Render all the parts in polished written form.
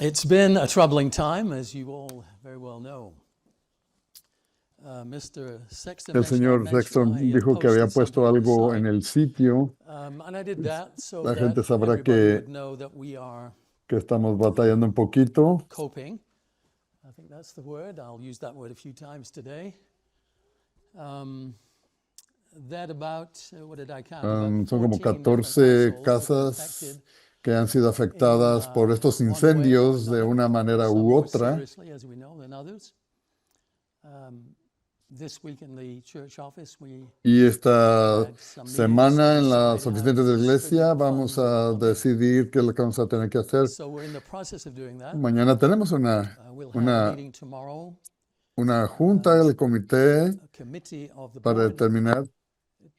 It's been a troubling time, as you all very well know. Mr. Sexton El mentioned I señor mentioned Sexton I dijo que había posted puesto something on the algo en site. el sitio. And I did that so La gente that sabrá everybody would know that we are que estamos batallando un poquito. coping. I think that's the word. I'll use that word a few times today. That about, what did I count? About Son como 14 different 14 households have been casas affected que han sido afectadas por estos one way or incendios de another, una manera some u more otra. seriously, as we know, than others. This week in the church office, we Y esta had some meetings semana to en las decide how oficinas de to iglesia distribute vamos funds in the a coming. decidir qué es lo que vamos a tener que hacer. So we're in the process of doing that. Mañana tenemos We'll have a una meeting tomorrow, una junta del comité a committee of the para board, determinar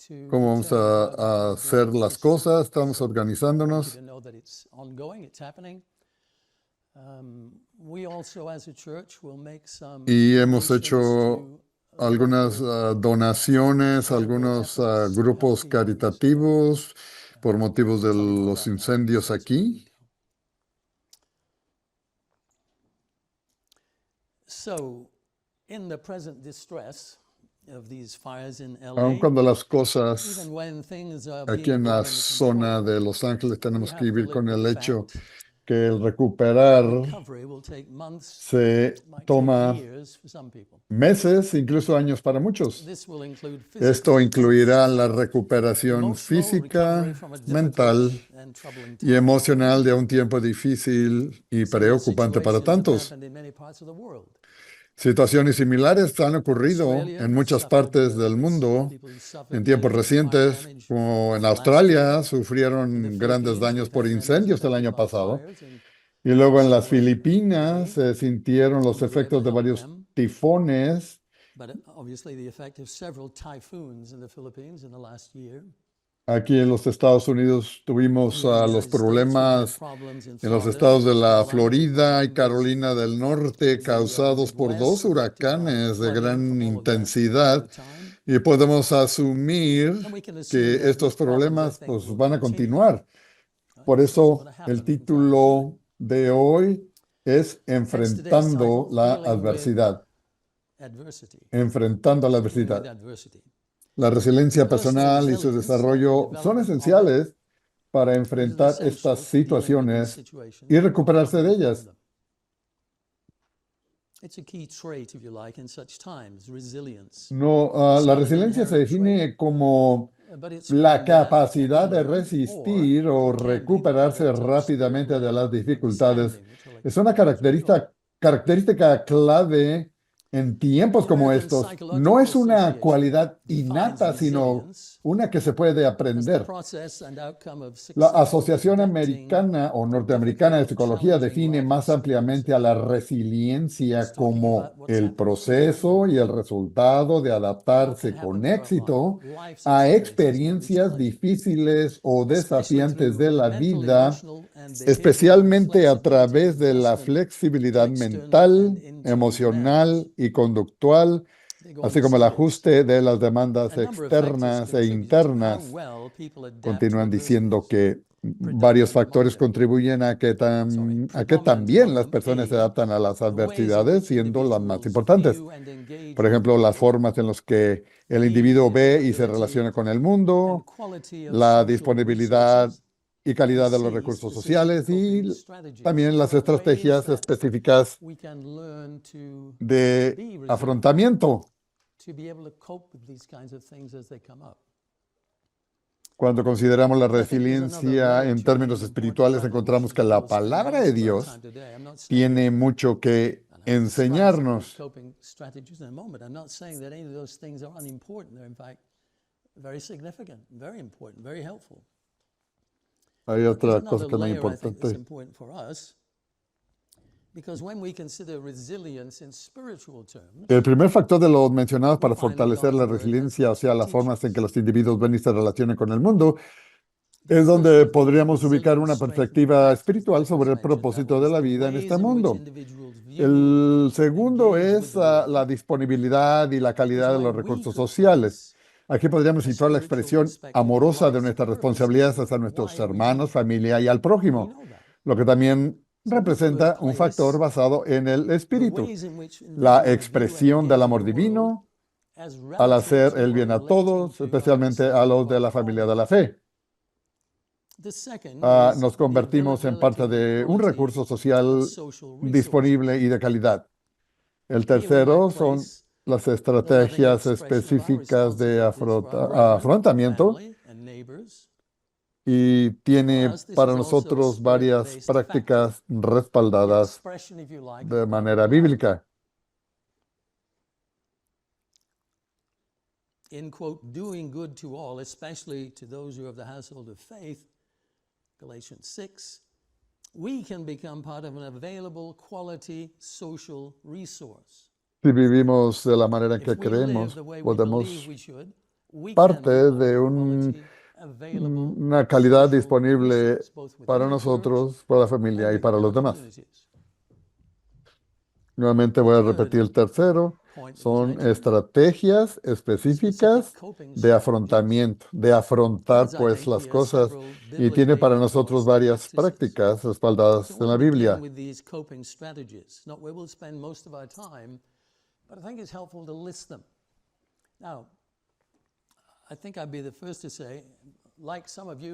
to cómo vamos determine how to a hacer do las this. cosas. Estamos So I want you organizándonos to know that it's ongoing, it's happening. We also, as a church, will make some y hemos donations hecho to algunas local donaciones, charitable algunos efforts to help grupos people in this caritativos por motivos de Tell you more los about that incendios in some aquí. detail. So, in the present distress of these fires in Aun LA, cuando las cosas even when things are aquí being en la brought under zona control, de Los Ángeles we tenemos que have to vivir live con with el the hecho fact que el recuperar recovery will take months, se might take toma years for some people. meses, incluso años para muchos. This will include Esto physical, incluirá la recuperación emotional física, recovery from a difficult mental and troubling y time. emocional de un tiempo difícil y Similar preocupante para situations have tantos. happened in many parts of the world. Situaciones similares han ocurrido Australia en muchas suffered, partes del there's mundo people who suffered en tiempos major fire recientes, damage como en last Australia, year. In the sufrieron grandes Philippines, daños we've por had members incendios el affected año by pasado. fires in Y luego en las Sichuan, Filipinas se sintieron los and we were able efectos to de help varios them. tifones. But obviously the effect of several typhoons in the Philippines in the last year. Aquí en los Estados Unidos tuvimos In the los United States, we've had problemas problems in en los Florida, estados de North la Carolina, Florida y and Carolina del Norte the causados por dos Midwest affected by huracanes de flooding gran from all of that intensidad. over time. Y podemos asumir And we can assume que that estos problems, I problemas think, pues, will van a continue. continuar. Por That's what's going eso to el happen. título de hoy es Hence today's Enfrentando title, la Dealing with Adversidad. Adversity. Enfrentando la Dealing with adversidad. adversity. La resiliencia Personal personal y su resilience and the desarrollo son development of it esenciales para is enfrentar essential estas to dealing with these situaciones situations y and recuperarse de recovering from ellas. them. It's a key trait, if you like, in such times, resilience. No, It's la not an resiliencia se inherent trait, define como but it's la one that can capacidad be de learned, or resistir o it can be the recuperarse product of rápidamente de skill-led las dificultades. understanding, which I'll Es una explain as we go. característica clave en tiempos The como American estos. No Psychological es una Association cualidad defines innata, sino resilience una que se puede as the aprender. process and outcome of La successfully Asociación adapting Americana o to Norteamericana de difficult, Psicología challenging define life más ampliamente a experiences. la resiliencia It's talking como about what's el happened to you proceso y el resultado de and what adaptarse can con happen throughout éxito life. Life's a experiences can be experiencias challenging, difíciles o especially desafiantes de through la mental, vida, emotional, and behavioral especialmente a flexibility través and de la adjustment to flexibilidad external and mental, internal emocional demands. y conductual, They go on así to como el say this. ajuste de las demandas A number of factors externas e contribute to how internas. well people adapt to Continúan diciendo adversities. que varios Predominant among factores them, contribuyen a que predominant también among las them, personas se A, adaptan a las the ways in adversidades, which siendo las más individuals importantes. view and engage Por with the ejemplo, las world, formas en las que el B, individuo the ve y se availability relaciona con el and mundo, quality of la social disponibilidad resources, y and calidad de los C, recursos specific sociales coping y strategies. también las Ways estrategias that específicas we can learn to de be resilient, afrontamiento. to be able to cope with these kinds of things as they come up. Cuando consideramos la I think there's another resiliencia layer en to términos the important espirituales, Bible encontramos message que that la we'll spend palabra most de of our Dios time today. I'm not saying tiene that, mucho que and I'll describe some of those enseñarnos. coping strategies in a moment. I'm not saying that any of those things are unimportant. They're in fact very significant, very important, very helpful. Hay But there's otra another cosa que es muy layer I think that's importante. important for us, because when we consider resilience in spiritual terms, El primer factor de los mencionados para we find that fortalecer God's la word has resiliencia, o sea, las formas en que teachings los individuos ven y se relacionan con el mundo, The es first donde of these podríamos ubicar resilience una strengthening perspectiva factors that espiritual I sobre just el mentioned, that propósito de is la the vida en ways este in which mundo. individuals view El and segundo engage with es the world la disponibilidad y la is calidad de why los we recursos could sociales. place Aquí podríamos a situar la spiritual expresión perspective on amorosa de life's nuestras purpose in the responsabilidades world. hacia nuestros Why hermanos, familia y al we prójimo, know that. lo que también representa un factor basado en el espíritu, la expresión del amor divino al hacer el bien a todos, especialmente a los de la familia de la fe. Nos convertimos en parte de un recurso social disponible y de calidad. El tercero son las estrategias específicas de afrontamiento y tiene para nosotros varias prácticas respaldadas de manera bíblica. In quote, doing good to all, especially to those who are of the household of faith, Galatians 6, we can become part of an available quality social resource. Si vivimos de la manera en que queremos, podemos parte de una calidad disponible para nosotros, para la familia y para los demás. Nuevamente voy a repetir el tercero. Son estrategias específicas de afrontamiento, de afrontar pues las cosas, y tiene para nosotros varias prácticas respaldadas en la Biblia.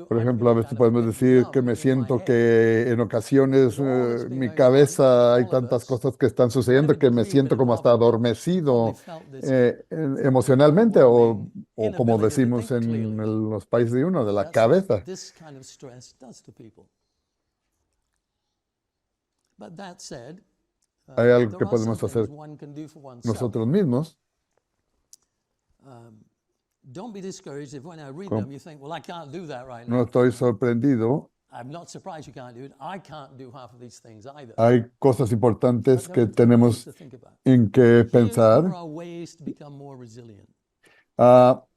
Por ejemplo, a veces podemos decir que me siento que en ocasiones en mi cabeza hay tantas cosas que están sucediendo que me siento como hasta adormecido emocionalmente o como decimos en los países de uno, de la cabeza. Hay algo que podemos hacer nosotros mismos. Don't be discouraged if when I read them you think, well, I can't do that right now. No estoy sorprendido. I'm not surprised you can't do it. I can't do half of these things either. Hay cosas importantes que tenemos en que pensar.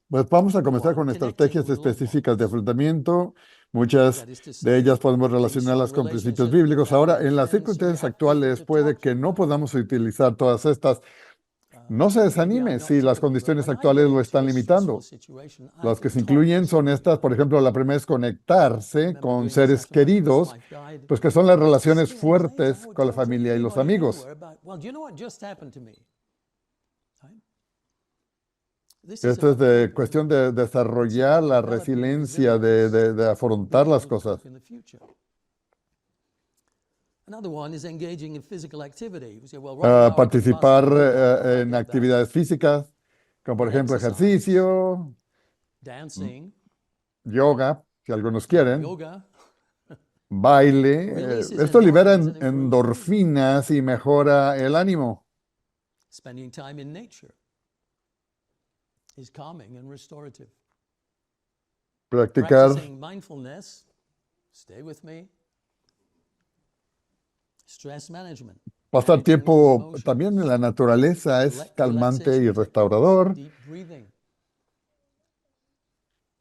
Pues vamos a comenzar con estrategias específicas de afrontamiento. Muchas de ellas podemos relacionarlas con principios bíblicos. Ahora, en las circunstancias actuales, puede que no podamos utilizar todas estas. No se desanime si las condiciones actuales lo están limitando. Las que se incluyen son estas, por ejemplo, la primera es conectarse con seres queridos, pues que son las relaciones fuertes con la familia y los amigos. Esto es de cuestión de desarrollar la resiliencia, de afrontar las cosas. Participar en actividades físicas, como por ejemplo ejercicio, yoga, si algunos quieren, baile. Esto libera endorfinas y mejora el ánimo. Practicar pasar tiempo también en la naturaleza es calmante y restaurador.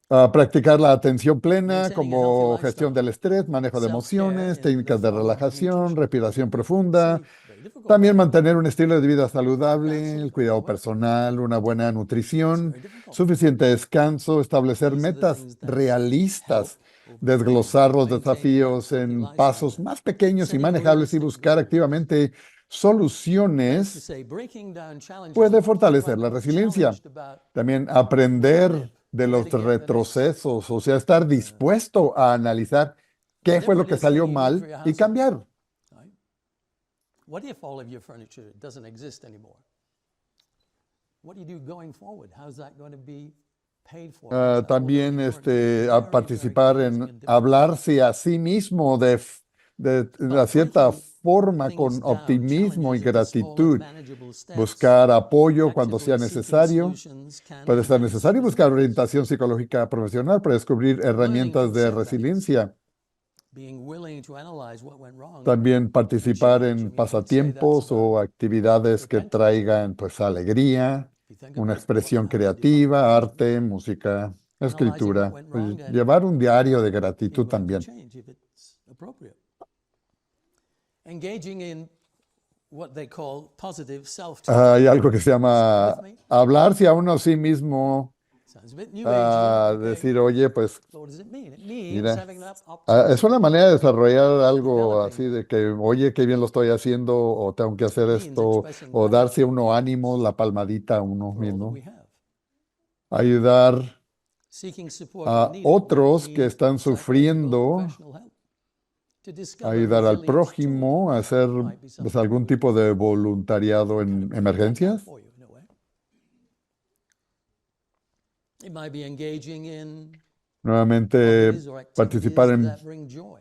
Practicar la atención plena como gestión del estrés, manejo de emociones, técnicas de relajación, respiración profunda. También mantener un estilo de vida saludable, el cuidado personal, una buena nutrición, suficiente descanso, establecer metas realistas, desglosar los desafíos en pasos más pequeños y manejables y buscar activamente soluciones puede fortalecer la resiliencia. También aprender de los retrocesos, o sea, estar dispuesto a analizar qué fue lo que salió mal y cambiar. What if all of your furniture doesn't exist anymore? What do you do going forward? How's that going to be paid for? También a participar en hablarse a sí mismo de una cierta forma con optimismo y gratitud. Buscar apoyo cuando sea necesario. Puede ser necesario buscar orientación psicológica profesional para descubrir herramientas de resiliencia. También participar en pasatiempos o actividades que traigan pues alegría, una expresión creativa, arte, música, escritura. Pues, llevar un diario de gratitud también. Hay algo que se llama hablarse a uno a sí mismo Sounds a bit new age, doesn't it? Okay. decir, oye, pues What does it mean? It means mira, having that es optimism, una manera de desarrollar algo así developing. de que, oye, qué bien lo estoy haciendo, o tengo que It hacer means esto, expressing o darse gratitude uno ánimo, la palmadita a uno for all that mismo, we have. ayudar Seeking support when a needed might otros que mean están psychological or sufriendo, professional help. To discover ayudar al resilience prójimo, a tools hacer might be pues, something we algún would tipo de voluntariado kind en of break that down emergencias. for you in a way. It might be engaging in Nuevamente, hobbies or participar activities en, that bring joy,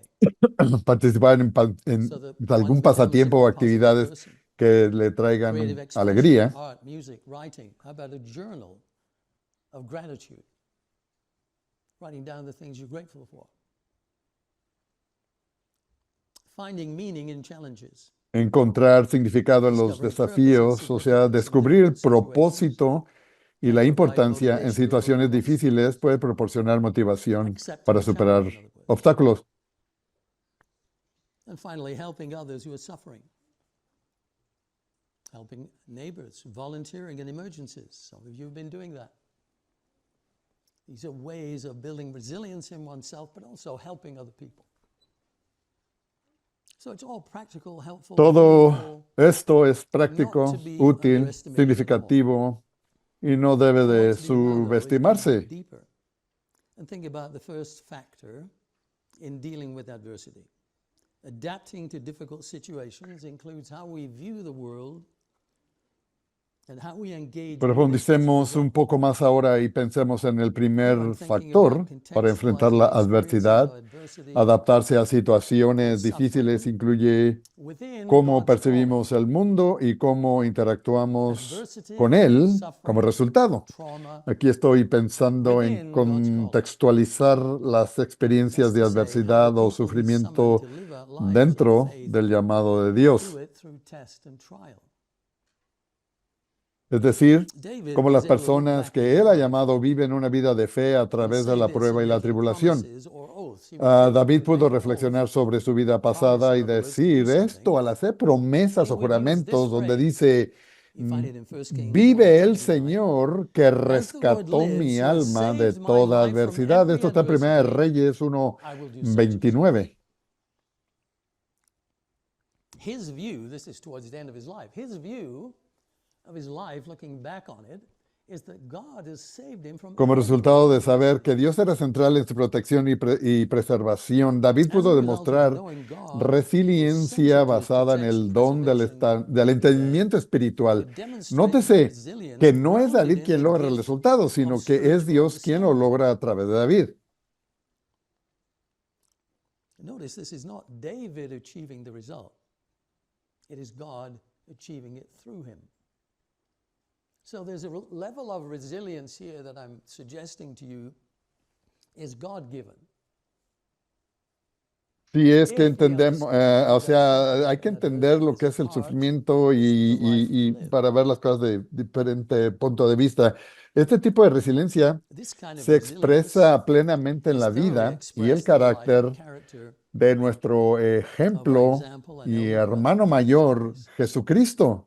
participar en so that algún one becomes a pasatiempo o more positive actividades person. que le traigan Creative expression, alegría. art, music, writing. How about a journal of gratitude? Writing down the things you're grateful for. Finding meaning in challenges. Encontrar significado en los Discovering purpose and desafíos, o sea, significance in descubrir el difficult situations propósito y can la provide importancia en motivation to situaciones overcome obstacles. difíciles puede proporcionar motivación Accepting para a superar challenge, in other words. obstáculos. And finally, helping others who are suffering. Helping neighbors, volunteering in emergencies. Some of you have been doing that. These are ways of building resilience in oneself, but also helping other people. So it's all practical, helpful, Todo meaningful, esto es not práctico, to be útil, underestimated anymore. significativo y no debe What I de want to do now, though, is dig subestimarse. deeper and think about the first factor in dealing with adversity. Adapting to difficult situations includes how we view the world and how we engage with Profundicemos un disruption. poco más ahora y pensemos en el Here primer I'm thinking factor about para enfrentar la contextualizing experiences adversidad. of adversity Adaptarse a and situaciones difíciles suffering incluye within cómo God's percibimos order. el mundo y cómo interactuamos Adversity, con él como suffering, resultado. trauma Aquí estoy pensando en within God's order. contextualizar las experiencias That's de to say, how do adversidad o people He summoned sufrimiento to live out lives of dentro faith del llamado de Dios. do it through test and trial? Es decir, David cómo was las able to look personas back in que his Él ha life llamado viven una vida de fe a and través de say la this prueba in y la making tribulación. promises or oaths. He was able David to make pudo an oath, reflexionar sobre su vida promise, pasada in y other words, to do decir esto something. al hacer And promesas he o would use this juramentos donde phrase. dice, You find it in 1 Kings vive el 1:29. Señor que As the Lord rescató lives, mi who has alma de saved my toda life from adversidad. every Esto está en Primera de adversity, Reyes I will do such and such. 1:29. His view, this is towards the end of his life, his view of his life, looking back on it, is that God has saved him from Como every resultado de adversity. saber que Dios era central en su protección y preservación, David As a pudo result of demostrar knowing God was resiliencia central to his basada en el protection, don preservation, del entendimiento he espiritual. could demonstrate that Nótese resilience que no es grounded David in quien the logra el gift resultado, of sino que es spiritual Dios quien lo understanding. logra a través de David. Notice this is not David achieving the result. It is God achieving it through him. So there's a level of resilience here that I'm suggesting to you is God-given. Si es que If we entendemos, understand o that sea, suffering hay que and entender adversity lo is que es el part sufrimiento of the life y we live. para ver las cosas de diferente punto de vista. Este tipo de resiliencia This kind of se resilience expresa plenamente en is la thoroughly vida y el expressed in the life carácter and character de nuestro of our ejemplo example and y elder brother, hermano mayor, Jesus Christ. Jesucristo.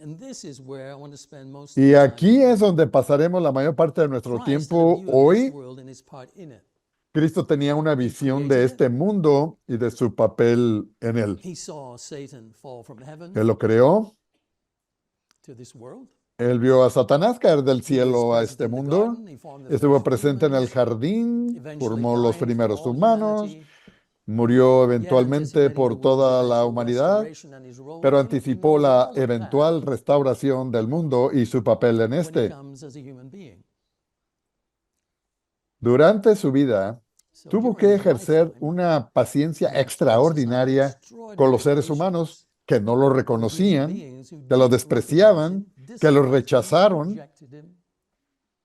And this is where I want to spend most of Y the time aquí es today. donde pasaremos la mayor parte de nuestro Christ had a tiempo view of this hoy. world and his part in it. Cristo tenía una He visión created de it. este mundo y de su papel en él. He saw Satan fall from heaven Él lo creó. to this world. Él vio a Satanás caer del He was cielo a present este in the mundo. garden. He formed the Estuvo first presente en el humans, jardín, eventually formó los dying for primeros all humanos, humanity, murió yet eventualmente anticipating the por world's toda la eventual humanidad, restoration and his role pero in anticipó la all of eventual that restauración del mundo y su papel en when he este. comes as a human being. Durante su vida, So tuvo during que his ejercer lifetime, una paciencia he exercised extraordinaria con los extraordinary seres humanos patience que no lo with human reconocían, beings who que lo didn't recognize despreciaban, him, que lo despised him, rechazaron. rejected him.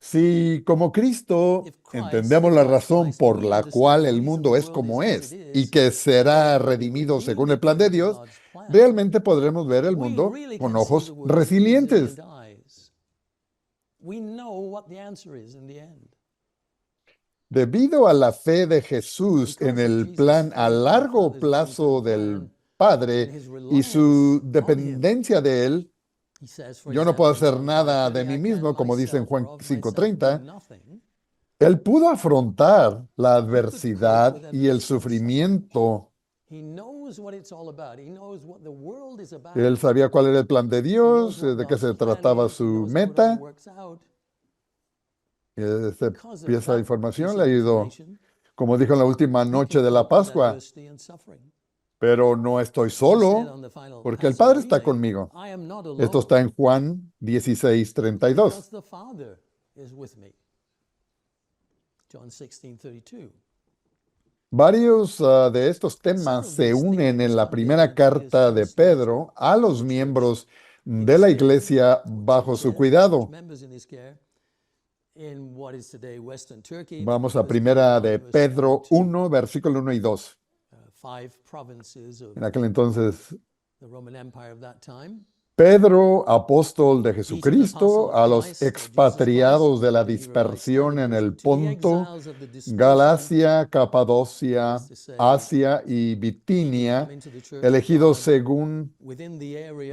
Si como Cristo If Christ entendemos is la like razón Christ and por we la understand cual the el reason mundo the es world is como as it es y is, que será and we redimido según redeemed el it plan de into Dios, God's plan, realmente podremos ver el we mundo really con can see the ojos world with resilientes. resilient eyes. We know what the answer is in the end. Debido a la fe de Jesús en Because of el Jesus' plan a faith in the largo Father's plazo long-term del plan and Padre his y reliance su on him, dependencia de Él, He says, for Yo no puedo example, hacer John nada 5:30, de mí I can mismo, como dice en myself or Juan of myself do 5:30. nothing. Él pudo afrontar la He could cope adversidad with y el adversity and suffering. sufrimiento. He knows what it's all about. He knows what the world is about. Él sabía cuál era el plan de He knows Dios, what de qué God's se plan trataba is. He su knows how it all meta. works out. Esa Because of pieza de that información piece le of ayudó, information, como dijo en la última he noche can de la cope with Pascua, adversity and suffering. pero no estoy He said solo, on the final porque el Passover Padre está reading, conmigo. I am not Esto alone está en Juan 16:32. because the Father is with me. John 16:32. Varios de estos temas se unen en la primera carta de Pedro a los miembros de la iglesia bajo su cuidado. Vamos a primera de Pedro 1, versículo 1 y 2. En aquel entonces, Pedro, apóstol de Jesucristo, a los expatriados de la dispersión en el Ponto, Galacia, Capadocia, Asia y Bitinia, elegidos según...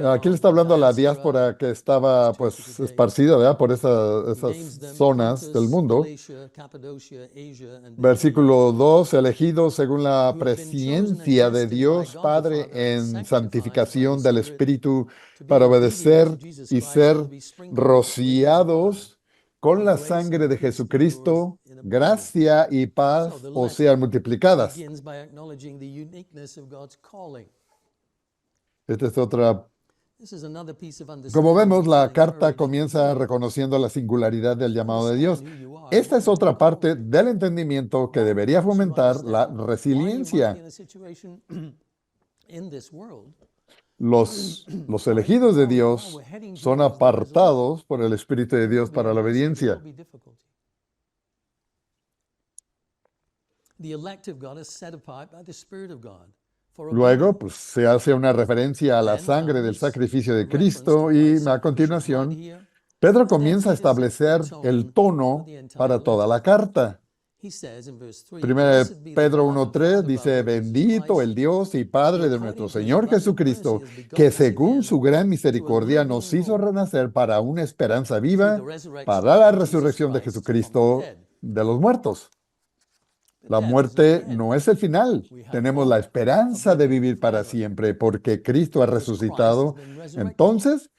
Aquí le está hablando a la diáspora que estaba pues esparcida, ¿verdad?, por esas zonas del mundo. Versículo 2, elegidos según la presencia de Dios Padre en santificación del Espíritu para obedecer y ser rociados con la sangre de Jesucristo, gracia y paz o sean multiplicadas. Esta es otra. Como vemos, la carta comienza reconociendo la singularidad del llamado de Dios. Esta es otra parte del entendimiento que debería fomentar la resiliencia. Los elegidos de Dios son apartados por el Espíritu de Dios para la obediencia. Luego, pues, se hace una referencia a la sangre del sacrificio de Cristo y a continuación, Pedro comienza a establecer el tono para toda la carta. Primera de Pedro 1:3 dice, bendito el Dios y Padre de nuestro Señor Jesucristo, que según su gran misericordia nos hizo renacer para una esperanza viva, para la resurrección de Jesucristo de los muertos. La muerte no es el final. Tenemos la esperanza de vivir para siempre porque Cristo ha resucitado. Entonces,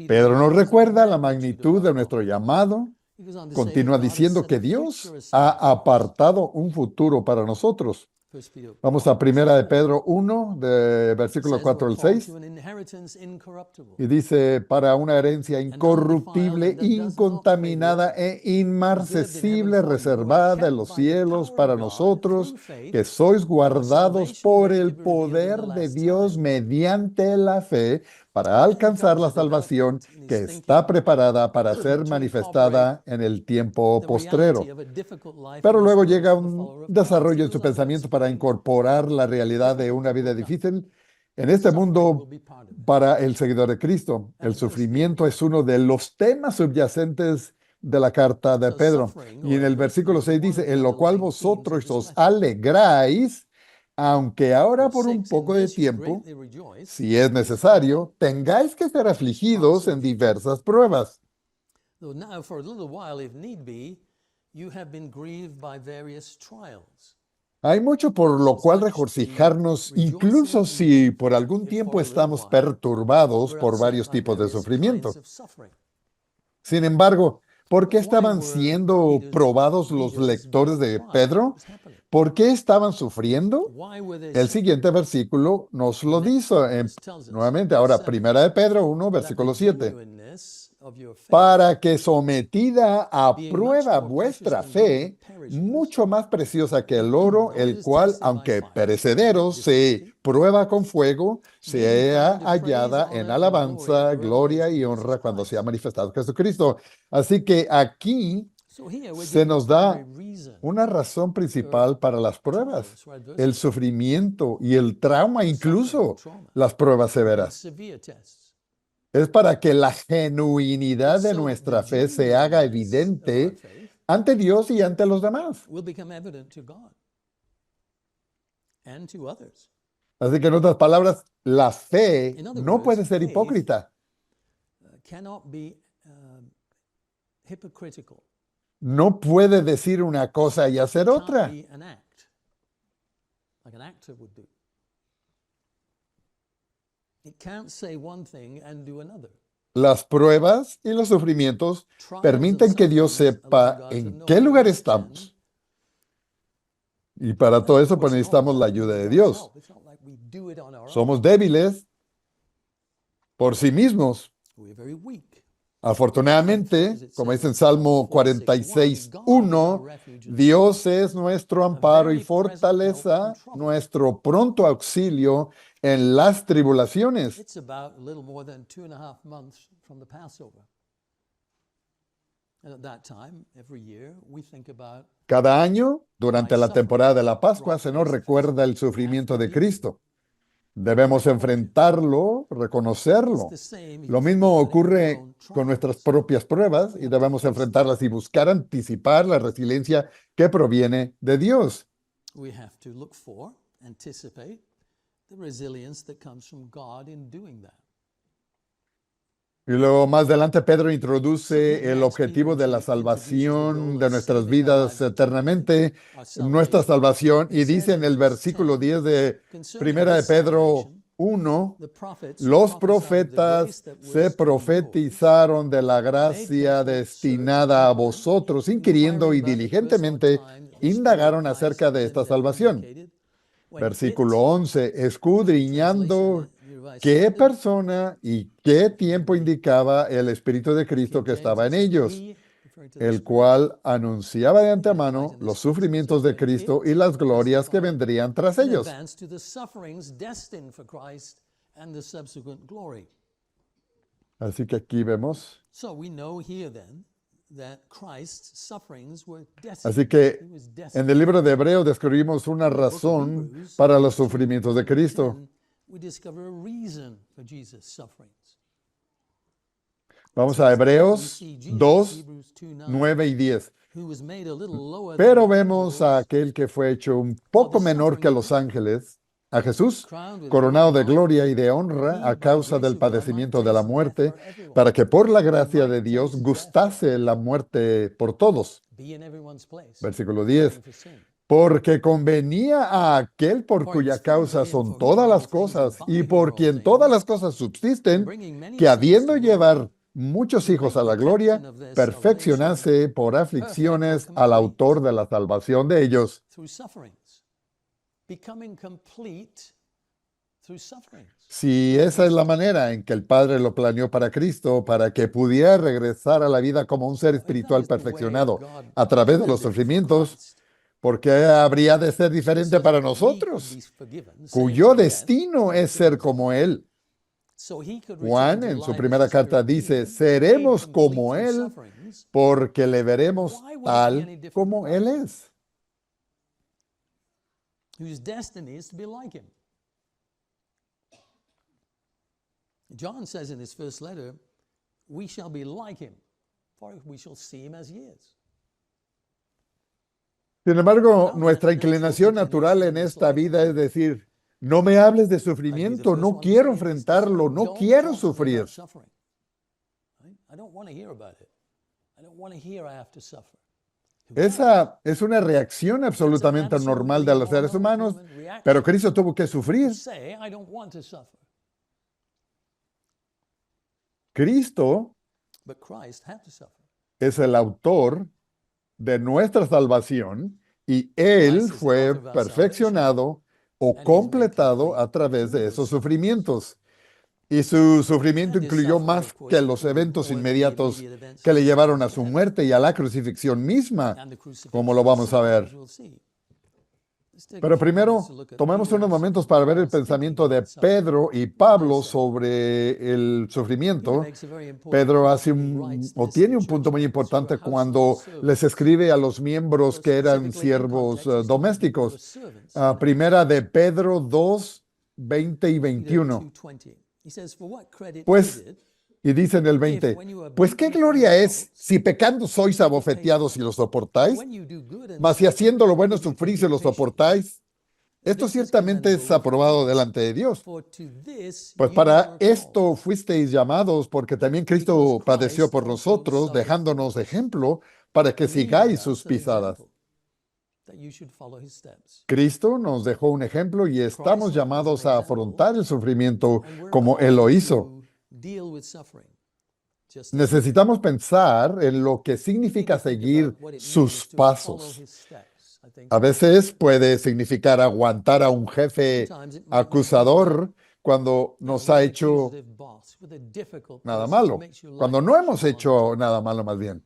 Pedro nos recuerda la magnitud de nuestro llamado. Continúa diciendo que Dios ha apartado un futuro para nosotros. Vamos a primera de Pedro 1, de versículo 4 al 6. Y dice, para una herencia incorruptible, incontaminada e inmarcesible, reservada en los cielos para nosotros, que sois guardados por el poder de Dios mediante la fe, para alcanzar la salvación que está preparada para ser manifestada en el tiempo postrero. Pero luego llega un desarrollo en su pensamiento para incorporar la realidad de una vida difícil en este mundo para el seguidor de Cristo. El sufrimiento es uno de los temas subyacentes de la carta de Pedro. Y en el versículo 6 dice, en lo cual vosotros os alegráis, aunque ahora por un poco de tiempo, si es necesario, tengáis que ser afligidos en diversas pruebas. Hay mucho por lo cual regocijarnos, incluso si por algún tiempo estamos perturbados por varios tipos de sufrimiento. Sin embargo, ¿por qué estaban siendo probados los lectores de Pedro? ¿Por qué estaban sufriendo? El siguiente versículo nos lo dice nuevamente. Ahora, primera de Pedro 1, versículo 7. Para que sometida a prueba vuestra fe, mucho más preciosa que el oro, el cual, aunque perecedero, se prueba con fuego, sea hallada en alabanza, gloria y honra cuando sea manifestado Jesucristo. Así que aquí se nos da una razón principal para las pruebas, el sufrimiento y el trauma, incluso las pruebas severas. Es para que la genuinidad de nuestra fe se haga evidente ante Dios y ante los demás. Así que en otras palabras, la fe no puede ser hipócrita. cannot be hypocritical. No puede decir una cosa y hacer It can't otra. be an act, like an actor would do. It can't say one thing and do another. Las pruebas y los sufrimientos permiten que Dios sepa en qué lugar estamos. Y para todo eso pues necesitamos la ayuda de Dios. Somos débiles por sí mismos. We're very weak. Afortunadamente, como dice en Salmo 46:1, Dios es nuestro amparo y fortaleza, nuestro pronto auxilio en las tribulaciones. It's about a little more than 2.5 months from the Passover. And at that time, every year, we think about Cada año, durante la temporada de la Pascua, se nos recuerda el sufrimiento de Cristo. Debemos enfrentarlo, reconocerlo. the same. Lo mismo ocurre con nuestras propias pruebas y debemos enfrentarlas y buscar anticipar la resiliencia que proviene de Dios. We have to look for, anticipate the resilience that comes from God in doing that. Y luego más adelante Pedro introduce el objetivo de la salvación de nuestras vidas eternamente, nuestra salvación, y dice en el versículo 10 de Primera de Pedro 1, The prophets los prophesied the profetas grace that was se to you. profetizaron de la gracia destinada a vosotros, inquiriendo y diligentemente indagaron acerca de esta salvación. Versículo 11, escudriñando qué persona y qué tiempo indicaba el Espíritu de Cristo que estaba en ellos, el cual anunciaba de antemano los sufrimientos de Cristo y las glorias que vendrían tras in ellos. advance to the sufferings destined for Christ and the subsequent glory. Así que aquí vemos. So we know here then that Christ's sufferings were destined. Así que He was en destined. el libro de Hebreos descubrimos una razón para los sufrimientos de Cristo. Then we discover a reason for Jesus' sufferings. Vamos a We Hebreos see Jesus, 2, Hebrews 2:9, 9 y 10. who was made a little lower Pero than the vemos a angels, aquel que fue hecho un poco menor que los ángeles, a Jesús, coronado de gloria y de honra a causa del padecimiento de la muerte, para que por la gracia de Dios gustase la muerte por todos. be in everyone's place. Versículo 10. For sin. Porque convenía a aquel por cuya causa son todas las cosas y por quien todas las cosas subsisten, que habiendo llevar muchos hijos a la gloria, perfeccionase por aflicciones al autor de la salvación de ellos. Through sufferings. Becoming complete through sufferings. Si esa es la manera en que el Padre lo planeó para Cristo, para que pudiera regresar a la vida como un ser espiritual perfeccionado a través de los sufrimientos, ¿por qué habría de ser diferente para nosotros, cuyo destino es ser como Él? Juan en su primera carta dice, seremos como Él porque le veremos tal como Él es. Whose destiny is to be like him. John says in his first letter, we shall be like him, for we shall see him as he is. Sin embargo, nuestra inclinación natural en esta vida es decir, no me hables de sufrimiento, no quiero enfrentarlo, no quiero sufrir. I don't want to hear about it. I don't want to hear I have to suffer. Esa es una reacción absolutamente normal de los seres humanos, pero Cristo tuvo que sufrir. Say, I don't want to suffer. Cristo But Christ had to suffer. es el autor de nuestra salvación y Él fue perfeccionado o completado a través de esos sufrimientos. Y su sufrimiento incluyó más que los eventos inmediatos que le llevaron a su muerte y a la crucifixión misma, como lo vamos a ver. Pero primero, tomemos unos momentos para ver el pensamiento de Pedro y Pablo sobre el sufrimiento. Pedro tiene un punto muy importante cuando les escribe a los miembros que eran siervos domésticos. Primera de Pedro 2, 20 y 21. Pues, y dice en el 20, pues qué gloria es si pecando sois abofeteados y lo soportáis, mas si haciendo lo bueno sufrís y lo soportáis. Esto This is ciertamente es commendable of aprobado God, delante de Dios. for to this Pues you para were called, esto fuisteis llamados, porque también because Cristo padeció Christ por also nosotros, suffered for dejándonos us, ejemplo para que leaving sigáis sus us an pisadas. example that you should follow his steps. Cristo nos dejó un ejemplo y estamos Christ was an llamados a example, afrontar el sufrimiento and we're como Él lo called hizo. to deal with suffering, just as he did. Necesitamos pensar en lo que We need significa to think seguir about what it sus means to follow pasos. his steps. I think A veces puede significar aguantar a un jefe sometimes it might mean dealing acusador cuando nos ha with an hecho accusative boss, with a difficult nada person who malo, makes your life cuando no hemos challenging. hecho nada malo más bien.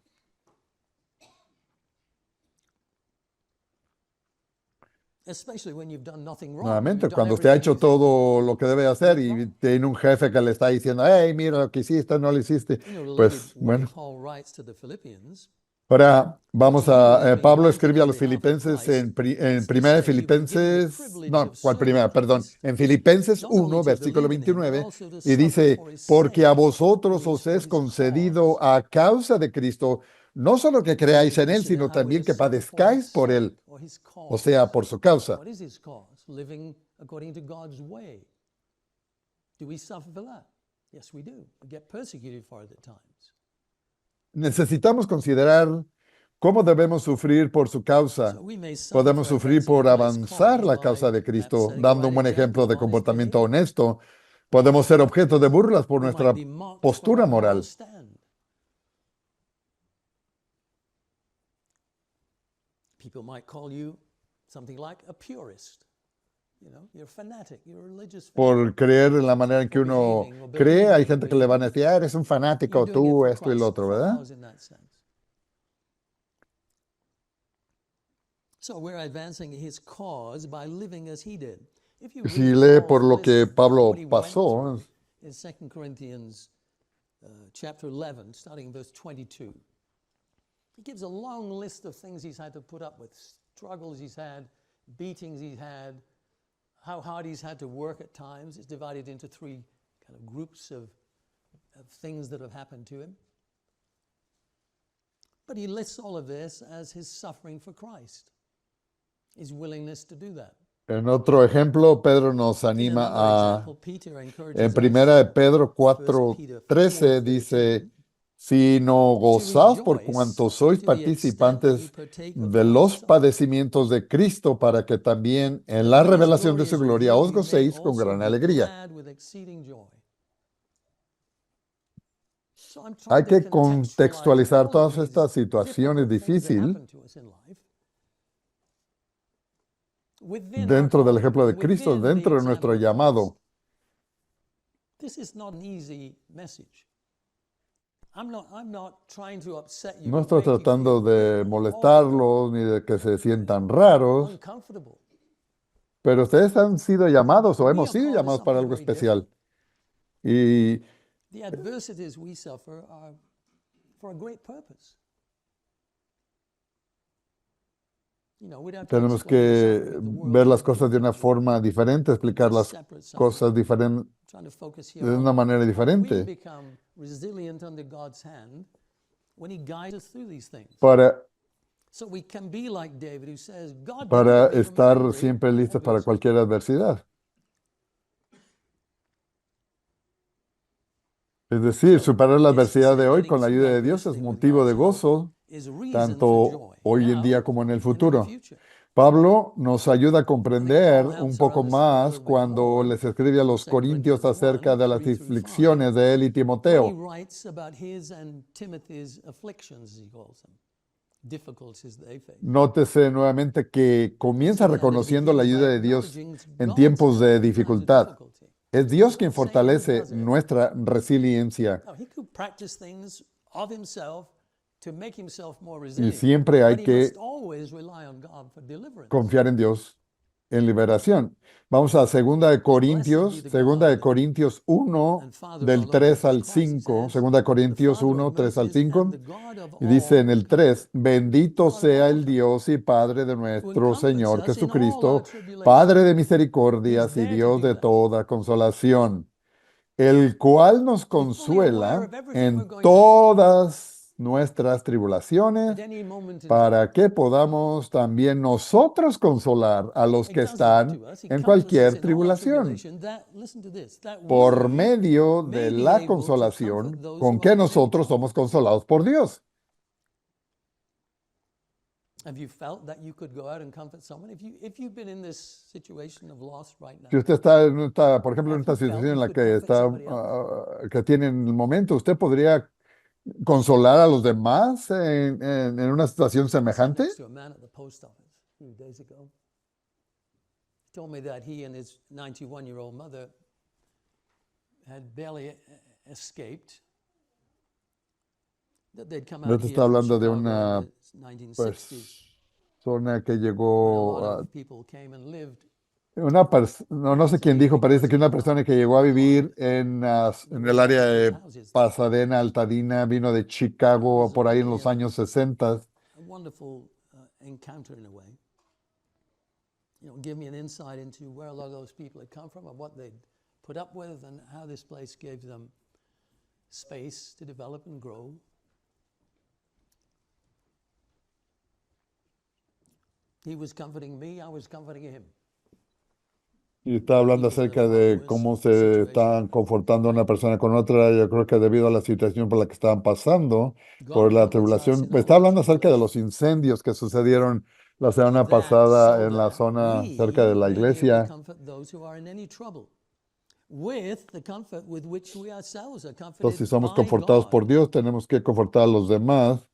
Especially when you've done nothing wrong. Nuevamente, You've done cuando usted ha everything hecho you think todo lo que debe hacer did y wrong. tiene un jefe que le está diciendo, hey, mira lo que hiciste, no lo hiciste, You know, related pues when bueno. Paul writes to the Philippians, Ahora vamos to you, a, being Pablo mighty escribe a on los behalf of filipenses Christ, en what's he primera de say? You've been given the Filipenses, privilege no, of ¿cuál serving primera? Perdón, Christ, en Filipenses not only 1, to versículo believe in him, but 29, also to y suffer dice, for his porque a sake, vosotros for os es his concedido cause. a causa de Cristo, no solo que creáis en Él, sino Consider how we también to que suffer for his padezcáis por Él, sake, or his o sea, cause. por su causa. What is his cause? Living according to God's way. Do we suffer for that? Yes, we do. We get persecuted for it at times. Necesitamos considerar cómo debemos sufrir por su causa. So we may suffer Podemos for sufrir advancing por Christ's avanzar cause la by causa de perhaps Cristo, setting a dando un right buen ejemplo example de of honest comportamiento behavior. honesto. Podemos ser objeto de burlas por We might nuestra be mocked for postura our moral moral. stand. People might call you something like a purist. You know, you're a fanatic, you're a religious fanatic. Por creer en la manera en que For uno behaving or cree, hay believing the gente way que le you van a do. decir, "Ah, eres un You're fanático, doing it tú, for esto y lo Christ's otro, ¿verdad?" cause in that sense. So we're advancing his cause by living as he did. If you Si read lee por Paul's lo list que of Pablo what he went pasó, through in 2 Corinthians chapter 11, starting in verse 22, he gives a long list of things he's had to put up with, struggles he's had, beatings he's had, how hard he's had to work at times. It's divided into three kind of groups of things that have happened to him. But he lists all of this as his suffering for Christ, his willingness to do that. en otro ejemplo, Pedro nos In anima another example, Peter en encourages primera de us, Pedro 1 Peter 4:13 4:13, dice, sino to gozaos por rejoice cuanto sois to the extent that you participantes partake of de Christ's los suffering, padecimientos de Cristo, para que también en that la when his revelación glory de su is gloria revealed, os you may gocéis con also gran be alegría. glad with exceeding joy. So I'm Hay trying to que contextualize contextualizar all of todas these estas situaciones difficult things that difíciles happen to us in life within our dentro del calling, ejemplo de Cristo, within the dentro de nuestro example of llamado. Christ. This is not an easy message. I'm not trying to upset you No or estoy make you tratando feel de different, awkward, molestarlos ni de que se sientan raros, uncomfortable. pero ustedes han sido llamados o We hemos are sido called to llamados para something algo very especial. different. Y The adversities we suffer are for a great purpose. You know, we'd have to tenemos explain the que suffering of the world ver to las a cosas de una different way. forma diferente, explicar It's a las separate subject. cosas diferentes Trying to focus here de una on manera how we diferente become resilient under God's hand when he guides us through these things. para, So we can be like David, who says, God para deliver me from estar every siempre listos para adversity. cualquier adversidad. Es decir, superar la This is to adversidad say, de hoy getting con la through ayuda de Dios es adversity with motivo de God's help gozo, is reason for tanto joy hoy en now día como en el and in the futuro. future. Pablo nos ayuda a I think comprender Paul un helps poco our understanding a más little bit cuando more les escribe a in los 2 corintios Corinthians acerca 1, de las 3 through 5, aflicciones de él y when he Timoteo. writes about his and Timothy's afflictions, as he calls them, difficulties they face. Nótese nuevamente que comienza See that, and he reconociendo la begins by ayuda de Dios acknowledging it's en God's tiempos de help in times of dificultad. difficulty. Es Dios quien Saying who fortalece does it. nuestra resiliencia. Now, he could practice things of himself to make himself more Y resilient, siempre hay but he que must always rely on God for deliverance. confiar en Dios en liberación. Vamos a Segunda de Corintios 1, And Father of our del Lord 3 Jesus al Christ, it 5. says, Segunda de the Corintios Father of 1, 3 al mercies 5. and the God of Y dice all en el comfort, 3, bendito God of sea all el comfort, Dios y Padre de who nuestro comforts Señor us in all our Jesucristo, tribulation. Padre de He's misericordias y there to Dios do de that. toda consolación, el cual nos He's fully aware consuela of everything we're en going through. todas nuestras tribulaciones, at any moment in time. para que podamos también nosotros consolar a los He que does that to están us. He en comforts us cualquier in all tribulación, tribulation, that, listen to this, that por we medio may de be la able to consolación comfort those con who que are in any nosotros trouble. somos consolados por Dios. Have you felt that you could go out and comfort someone? If you've been in this situation of loss right now, Si usted está en esta, por ejemplo, en have esta you felt situación en you la could que comfort está, somebody else? que tiene en el momento, ¿usted podría consolar a los demás en una situación I sat semejante? next to a man at the post office a few days ago. He told me that he and his 91-year-old mother had barely escaped. That they'd come No out te here está from hablando de Chicago una in the 1960s, persona que when a llegó, lot of people came and lived. no sé quién dijo, parece que una persona que llegó a vivir en el área de Pasadena, Altadena, vino de Chicago por ahí en los años 60. A wonderful encounter in a way. Give me an insight into where a lot of those people had come from and what they'd put up with and how this place gave them space to develop and grow. He was comforting me, I was comforting him. Y está hablando acerca de cómo se están confortando una persona con otra. Yo creo que debido a la situación por la que estaban pasando, por la tribulación, está hablando acerca de los incendios que sucedieron la semana pasada en la zona cerca de la iglesia. Entonces, si somos confortados por Dios, tenemos que confortar a los demás.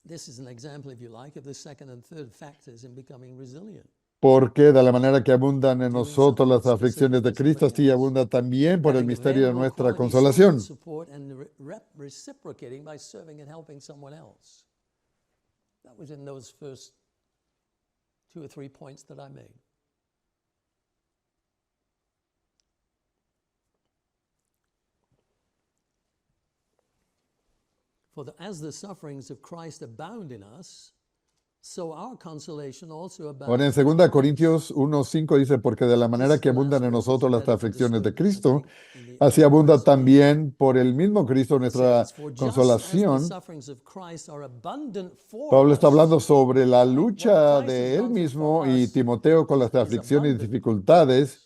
This is an example, if you like, of the second and third factors in becoming resilient. Porque de la manera que abundan en nosotros las aflicciones de Cristo, así abunda también por el misterio de nuestra consolación. Support and reciprocating by serving and helping someone else. That was in those first 2 or 3 points that I made. As the sufferings of Christ abound in us, so our consolation also abounds. Ahora en 2 Corintios 1:5 dice, porque de la manera que abundan en nosotros las aflicciones de Cristo, así abunda también por el mismo Cristo nuestra consolación. Pablo está hablando sobre la lucha de él mismo y Timoteo con las aflicciones y dificultades,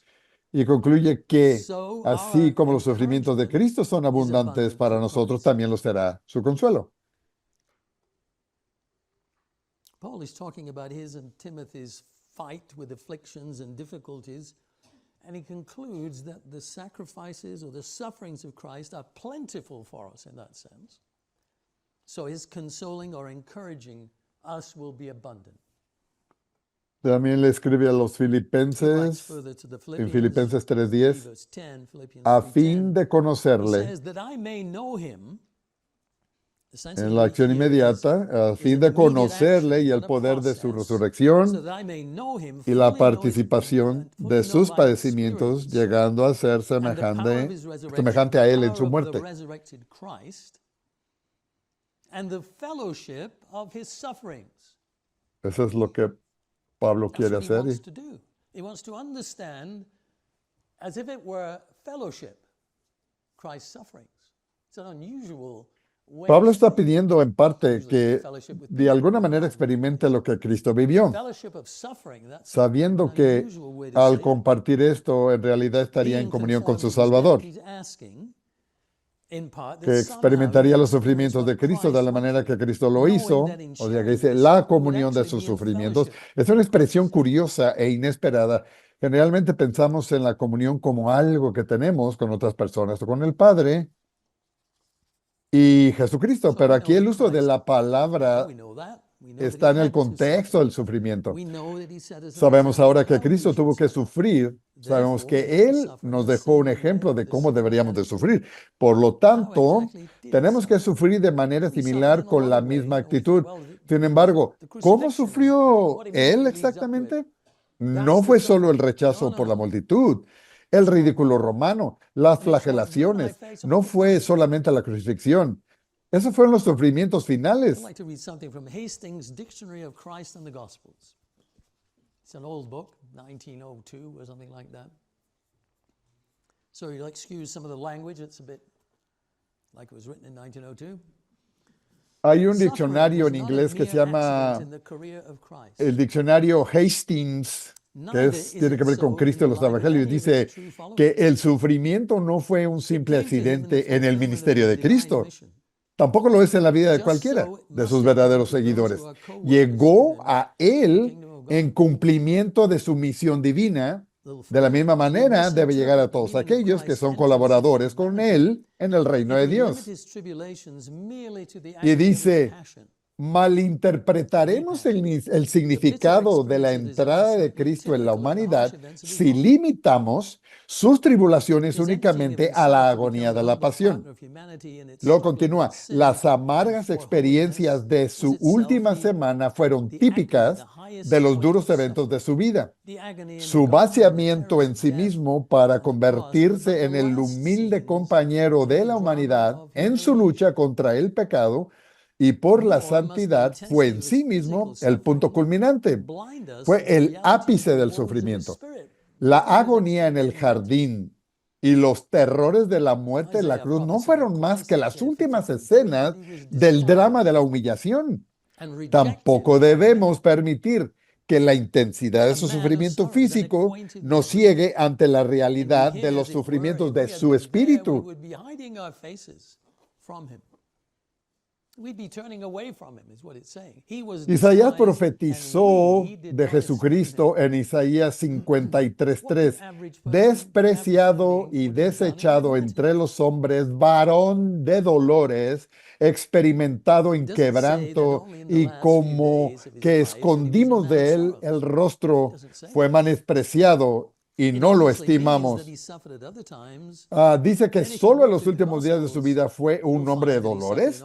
y concluye que así como los sufrimientos de Cristo son abundantes para nosotros, también lo será su consuelo. Paul is talking about his and Timothy's fight with afflictions and difficulties, and he concludes that the sacrifices or the sufferings of Christ are plentiful for us in that sense. So his consoling or encouraging us will be abundant. También le escribe a los filipenses, en Filipenses 3:10, a fin de conocerle, en la acción inmediata, a fin de conocerle y el poder de su resurrección y la participación de sus padecimientos, llegando a ser semejante a él en su muerte. Eso es lo que Pablo quiere hacer. He wants to understand, as if it were fellowship, Christ's sufferings. It's an unusual way. Pablo está pidiendo en parte que de alguna manera experimente lo que Cristo vivió, sabiendo que al compartir esto en realidad estaría en comunión con su Salvador, que experimentaría los sufrimientos de Cristo de la manera que Cristo lo hizo, o sea que dice la comunión de sus sufrimientos. Es una expresión curiosa e inesperada. Generalmente pensamos en la comunión como algo que tenemos con otras personas o con el Padre y Jesucristo, pero aquí el uso de la palabra está en el contexto del sufrimiento. Sabemos ahora que Cristo tuvo que sufrir. Sabemos que Él nos dejó un ejemplo de cómo deberíamos de sufrir. Por lo tanto, tenemos que sufrir de manera similar con la misma actitud. Sin embargo, ¿cómo sufrió Él exactamente? No fue solo el rechazo por la multitud, el ridículo romano, las flagelaciones. No fue solamente la crucifixión. Esos fueron los sufrimientos finales. I'd like to read something from Hastings' Dictionary of Christ and the Gospels. It's an old book, 1902 or something like that. So you'll excuse some of the language. It's a bit like it was written in 1902. Hay un Suffering diccionario was en not a inglés que se mere accident llama in the career of Christ. el diccionario Hastings, que Neither is tiene it que ver con so in Cristo the y los life of evangelios. any of his Dice true que followers. el sufrimiento no fue un It simple came to him in the accidente en el fulfillment of ministerio his de divine Cristo. mission. Tampoco lo es en la vida de Just cualquiera so it de must sus have been verdaderos for those who seguidores. are co-workers with Llegó him a in the él kingdom of en God. cumplimiento de su misión divina. Little De la footnote, misma many manera debe llegar a misinterpret the todos meaning of aquellos que Christ's son entrance into colaboradores con humanity él en el reino if de we limit Dios. his tribulations merely to the Y agony of his dice, passion. malinterpretaremos el significado de la entrada de Cristo en la humanidad si limitamos sus tribulaciones únicamente a la agonía de la pasión. Luego continúa, las amargas experiencias de su última semana fueron típicas de los duros eventos de su vida. Su vaciamiento en sí mismo para convertirse en el humilde compañero de la humanidad en su lucha contra el pecado y por la santidad fue en sí mismo el punto culminante. Fue el ápice del sufrimiento. La agonía en el jardín y los terrores de la muerte en la cruz no fueron más que las últimas escenas del drama de la humillación. Tampoco debemos permitir que la intensidad de su sufrimiento físico nos ciegue ante la realidad de los sufrimientos de su espíritu. Isaías profetizó de Jesucristo en Isaías 53:3, despreciado y desechado entre los hombres, varón de dolores, experimentado en quebranto, y como que escondimos de él el rostro, fue menospreciado y no lo estimamos. Dice que solo en los últimos días de su vida fue un hombre de dolores.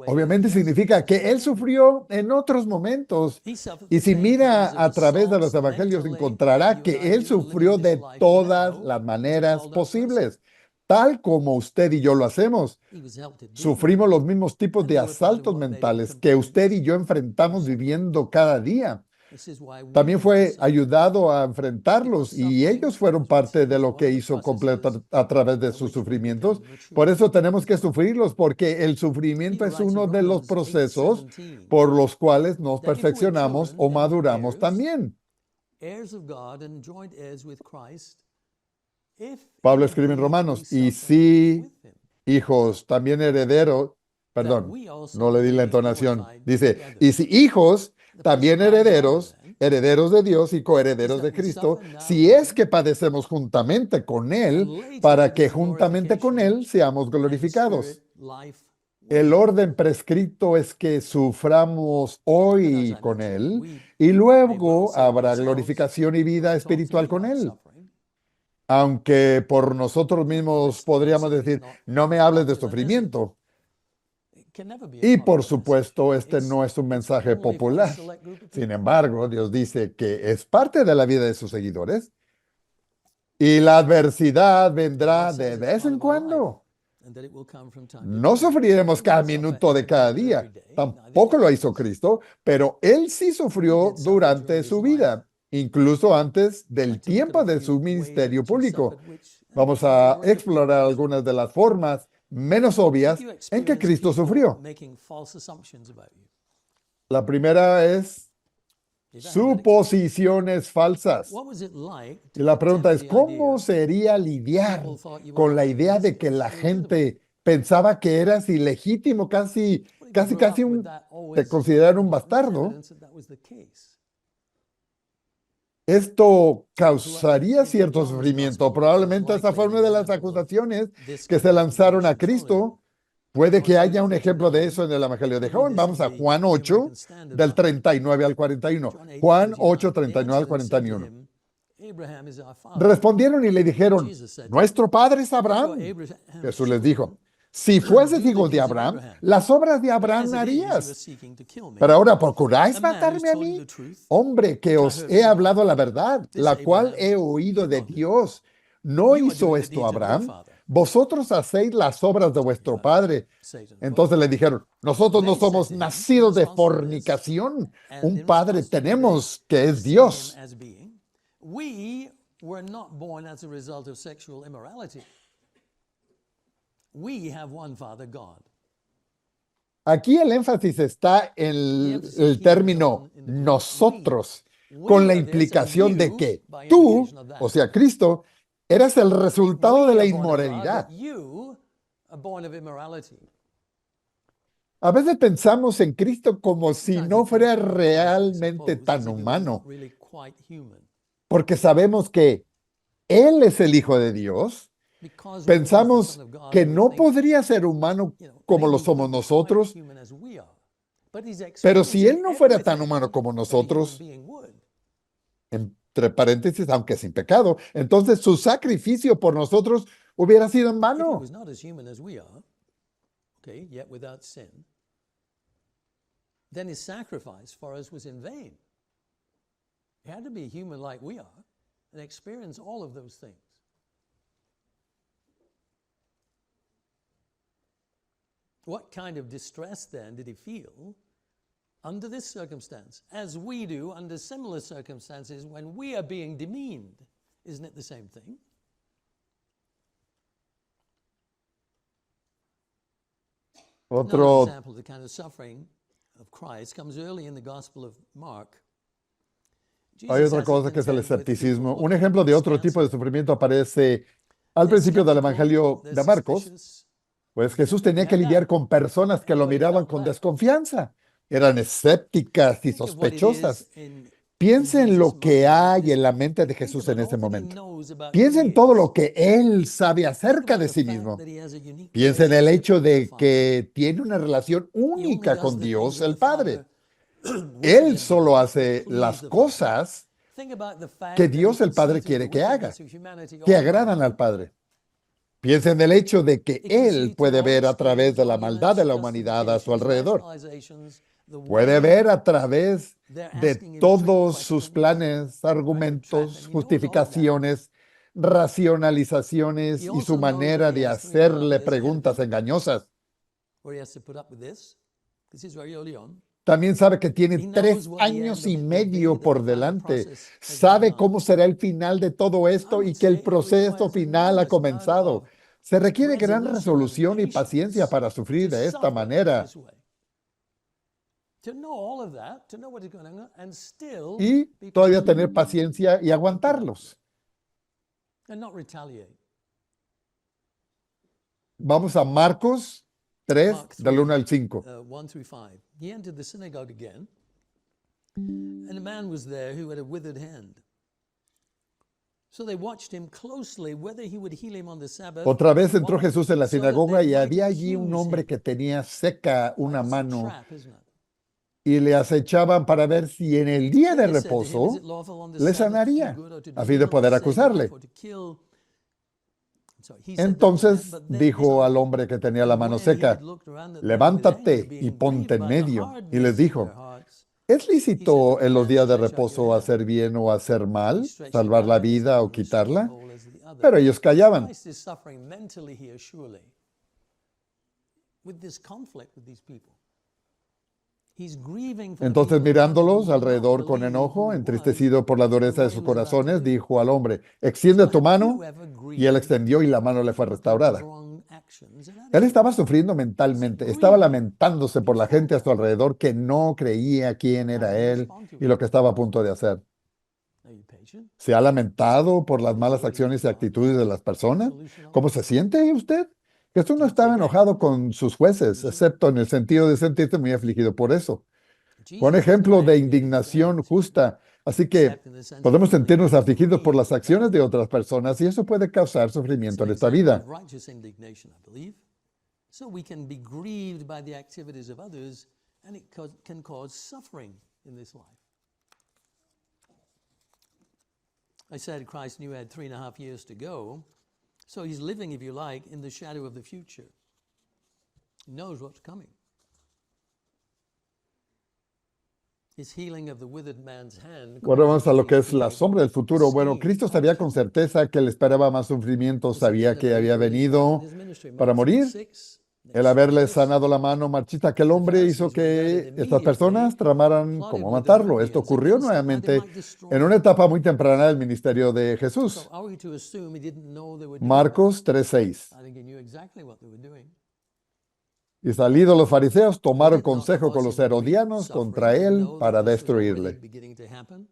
Obviamente significa que él sufrió en otros momentos. Y si mira a través de los evangelios, encontrará que él sufrió de todas las maneras posibles, tal como usted y yo lo hacemos. Sufrimos los mismos tipos de asaltos mentales que usted y yo enfrentamos viviendo cada día. También fue ayudado a enfrentarlos y ellos fueron parte de lo que hizo completo a través de sus sufrimientos. Por eso tenemos que sufrirlos, porque el sufrimiento es uno de los procesos por los cuales nos perfeccionamos o maduramos también. Pablo escribe en Romanos, y si hijos también herederos, perdón, no le di la entonación, dice, y si hijos también herederos, herederos de Dios y coherederos de Cristo, si es que padecemos juntamente con Él, para que juntamente con Él seamos glorificados. El orden prescrito es que suframos hoy con Él y luego habrá glorificación y vida espiritual con Él. Aunque por nosotros mismos podríamos decir, no me hables de sufrimiento. Y por supuesto, este no es un mensaje popular. Sin embargo, Dios dice que es parte de la vida de sus seguidores. Y la adversidad vendrá de vez en cuando. No sufriremos cada minuto de cada día. Tampoco lo hizo Cristo, pero Él sí sufrió durante su vida, incluso antes del tiempo de su ministerio público. Vamos a explorar algunas de las formas menos obvias en que Cristo sufrió. La primera es suposiciones falsas. Y la pregunta es, ¿cómo sería lidiar con la idea de que la gente pensaba que eras ilegítimo, casi te consideraran un bastardo? Esto causaría cierto sufrimiento. Probablemente esa fue una de las acusaciones que se lanzaron a Cristo. Puede que haya un ejemplo de eso en el Evangelio de Juan. Vamos a Juan 8, del 39 al 41. Juan 8, 39 al 41. Respondieron y le dijeron, nuestro padre es Abraham. Jesús les dijo, si fueses hijos de Abraham, las obras de Abraham harías. Pero ahora procuráis matarme a mí, hombre, que os he hablado la verdad, la cual he oído de Dios. ¿No hizo esto Abraham? Vosotros hacéis las obras de vuestro padre. Entonces le dijeron, nosotros no somos nacidos de fornicación. Un padre tenemos que es Dios. We were not born as a result of sexual immorality. We have one Father, God. Aquí el énfasis está en el término nosotros, con la implicación de que tú, o sea, Cristo, eras el resultado de la inmoralidad. A veces pensamos en Cristo como si no fuera realmente tan humano, porque sabemos que Él es el Hijo de Dios. Pensamos que no podría ser humano como lo somos nosotros, pero si Él no fuera tan humano como nosotros, entre paréntesis, aunque sin pecado, entonces su sacrificio por nosotros hubiera sido en vano. Then his sacrifice for us was in vain. He had to be human like we are and experience all of those things. What kind of distress then did he feel under this circumstance, as we do under similar circumstances when we are being demeaned? Isn't it the same thing? Otro Another example of the kind of suffering of Christ comes early in the Gospel of Mark. Hay otra cosa que es el escepticismo. Un ejemplo de otro tipo de sufrimiento aparece al principio del Evangelio de Marcos, pues Jesús tenía que lidiar con personas que lo miraban con desconfianza. Eran escépticas y sospechosas. Piensa en lo que hay en la mente de Jesús en ese momento. Piensa en todo lo que Él sabe acerca de sí mismo. Piensa en el hecho de que tiene una relación única con Dios, el Padre. Él solo hace las cosas que Dios el Padre quiere que haga, que agradan al Padre. Piensa en el hecho de que Él puede ver a través de la maldad de la humanidad a su alrededor. Puede ver a través de todos sus planes, argumentos, justificaciones, racionalizaciones y su manera de hacerle preguntas engañosas. También sabe que tiene 3 años y medio por delante. Sabe cómo será el final de todo esto y que el proceso final ha comenzado. Se requiere gran resolución y paciencia para sufrir de esta manera. Y todavía tener paciencia y aguantarlos. Vamos a Marcos 3, del 1 al 5. 1 through 5. He entered the synagogue again, and a man was there who had a withered hand. So they watched him closely whether he would heal him on the Sabbath. Otra vez entró Jesús en la sinagoga y había allí un hombre que tenía seca una mano y le acechaban para ver si en el día de reposo le sanaría, a fin de poder acusarle. Entonces dijo al hombre que tenía la mano seca: levántate y ponte en medio. Y les dijo: ¿es lícito en los días de reposo hacer bien o hacer mal, salvar la vida o quitarla? Pero ellos callaban. Entonces, mirándolos alrededor con enojo, entristecido por la dureza de sus corazones, dijo al hombre: extiende tu mano. Y él extendió y la mano le fue restaurada. Él estaba sufriendo mentalmente, estaba lamentándose por la gente a su alrededor que no creía quién era él y lo que estaba a punto de hacer. ¿Se ha lamentado por las malas acciones y actitudes de las personas? ¿Cómo se siente usted? Jesús no estaba enojado con sus jueces, excepto en el sentido de sentirse muy afligido por eso. Fue un ejemplo de indignación justa. Así que podemos sentirnos afligidos por las acciones de otras personas y eso puede causar sufrimiento en esta vida. I said Christ knew he had 3.5 years to go, so he's living, if you like, in the shadow of the future. He knows what's coming. Ahora vamos a lo que es la sombra del futuro. Bueno, Cristo sabía con certeza que le esperaba más sufrimiento, sabía que había venido para morir. El haberle sanado la mano marchita a aquel hombre hizo que estas personas tramaran cómo matarlo. Esto ocurrió nuevamente en una etapa muy temprana del ministerio de Jesús. Marcos 3:6. Y salidos los fariseos, Or tomaron did not consejo con cause los him grief, herodianos contra suffering, to él know para that this was already destruirle. beginning to happen?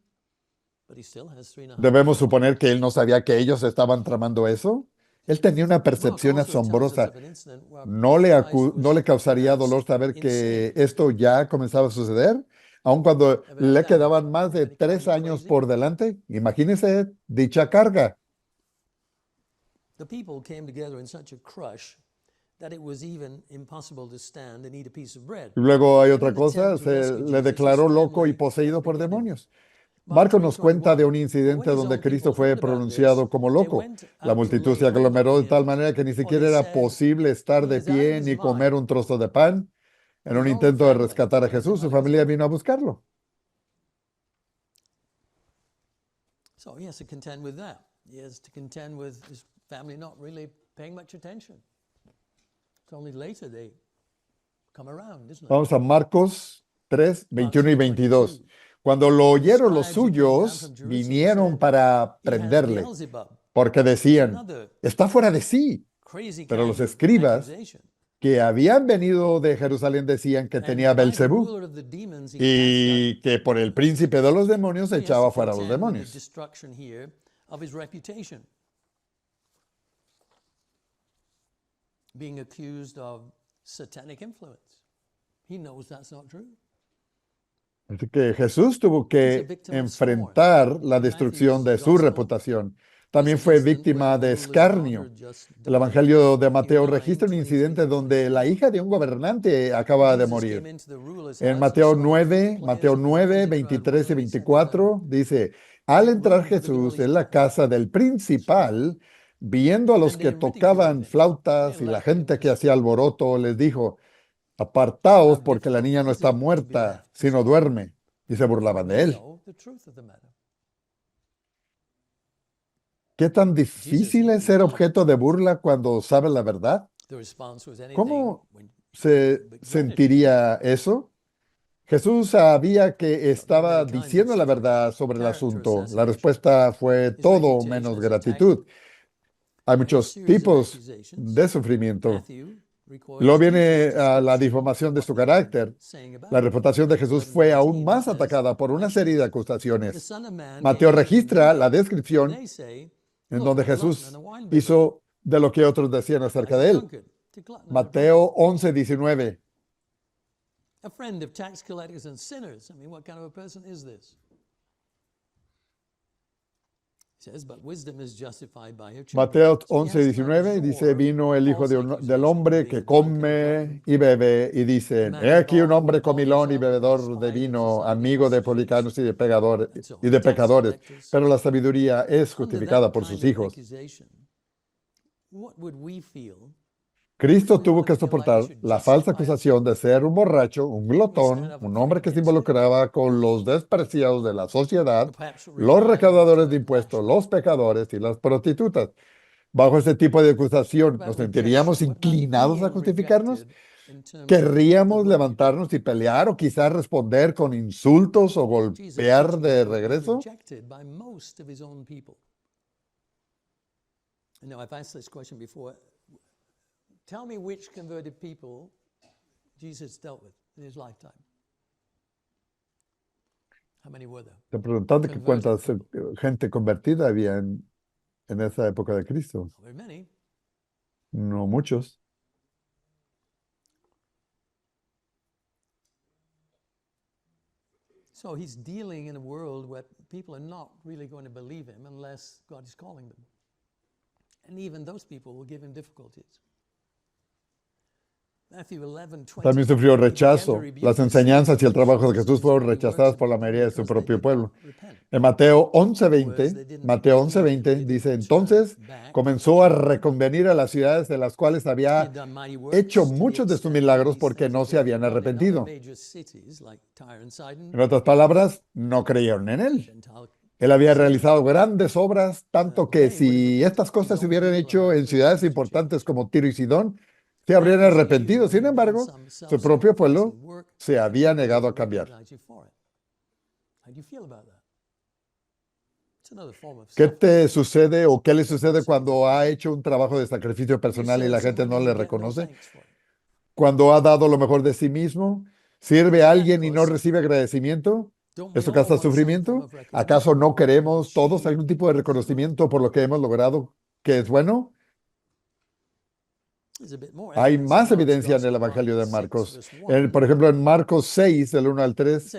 But he still has 3.5 ¿Debemos followers. suponer que él no sabía que ellos estaban tramando eso? Él tenía una The book percepción also tells us asombrosa. of an incident where ¿No Christ no le was causaría pronounced dolor saber que insane. esto ya comenzaba a suceder? Aun cuando Ever heard le that? quedaban más de Many call 3 him años crazy. por delante. Imagínese dicha carga. The people came together in such a crush that it was even impossible to stand and eat a piece of bread. Y luego hay In otra an cosa, attempt to se rescue le Jesus, his declaró loco y family poseído por apprehended him. demonios. Mark Marcos nos cuenta de 3:21. un But when incidente his donde own people Cristo fue heard about this, pronunciado como they loco. went La out to multitud lay se hold on aglomeró de tal him, manera que ni for siquiera they era said, posible estar "He de is out of pie his ni comer mind." un trozo de pan. En His un own intento de family rescatar a wanted him Jesús, su out of his familia mind. vino a buscarlo. So he has to contend with that. He has to contend with his family not really paying much attention. It's only later they come around, isn't it? Vamos a Marcos 3, Mark 21 y 22. 3:22. Cuando lo When the oyeron los scribes who came down suyos, from Jerusalem vinieron said, para "He has prenderle, Beelzebub." porque It's decían, another está fuera de sí. crazy Pero kind los of escribas accusation. que habían venido de Jerusalén decían que And tenía by the Belcebú ruler of the demons he cast y que por el príncipe de los demonios out. He has echaba to fuera a los contend with the demonios. destruction here of his reputation. Being accused of satanic influence. He knows that's not true. Así que Jesús tuvo que enfrentar la destrucción de su reputación. También fue víctima de escarnio. El Evangelio de Mateo registra un incidente donde la hija de un gobernante acaba de morir. En Mateo 9, 23 y 24 dice, al entrar Jesús en la casa del principal, viendo a los que tocaban flautas y la gente que hacía alboroto, les dijo, apartaos porque la niña no está muerta, sino duerme. Y se burlaban de él. ¿Qué tan difícil es ser objeto de burla cuando sabes la verdad? ¿Cómo se sentiría eso? Jesús sabía que estaba diciendo la verdad sobre el asunto. La respuesta fue todo menos gratitud. Hay muchos tipos de sufrimiento. Luego viene la difamación de su carácter. La reputación de Jesús fue aún más atacada por una serie de acusaciones. Mateo registra la descripción en donde Jesús hizo de lo que otros decían acerca de él. Mateo 11, 19. A friend of tax collectors and sinners. I mean, what kind of a person is this? Mateo 11, 19 dice, vino el Hijo del Hombre que come y bebe, y dice, he aquí un hombre comilón y bebedor de vino, amigo de publicanos y de pecadores, pero la sabiduría es justificada por sus hijos. Cristo tuvo que soportar la falsa acusación de ser un borracho, un glotón, un hombre que se involucraba con los despreciados de la sociedad, los recaudadores de impuestos, los pecadores y las prostitutas. Bajo este tipo de acusación, ¿nos sentiríamos inclinados a justificarnos? ¿Querríamos levantarnos y pelear o quizás responder con insultos o golpear de regreso? Tell me which converted people Jesus dealt with in his lifetime. How many were there? Te preguntando que cuánta gente convertida había en esa época de Cristo. Not very many. No muchos. So he's dealing in a world where people are not really going to believe him unless God is calling them. And even those people will give him difficulties. También sufrió rechazo. Las enseñanzas y el trabajo de Jesús fueron rechazadas por la mayoría de su propio pueblo. En Mateo 11:20 dice, entonces comenzó a reconvenir a las ciudades de las cuales había hecho muchos de sus milagros porque no se habían arrepentido. En otras palabras, no creyeron en él. Él había realizado grandes obras, tanto que si estas cosas se hubieran hecho en ciudades importantes como Tiro y Sidón, se habrían arrepentido. Sin embargo, su propio pueblo se había negado a cambiar. ¿Qué te sucede o qué le sucede cuando ha hecho un trabajo de sacrificio personal y la gente no le reconoce? cuando ha dado lo mejor de sí mismo? ¿Sirve a alguien y no recibe agradecimiento? ¿Eso causa sufrimiento? ¿Acaso no queremos todos algún tipo de reconocimiento por lo que hemos logrado que es bueno? Hay más evidencia en el Evangelio de Marcos. Por ejemplo, en Marcos 6, del 1 al 3,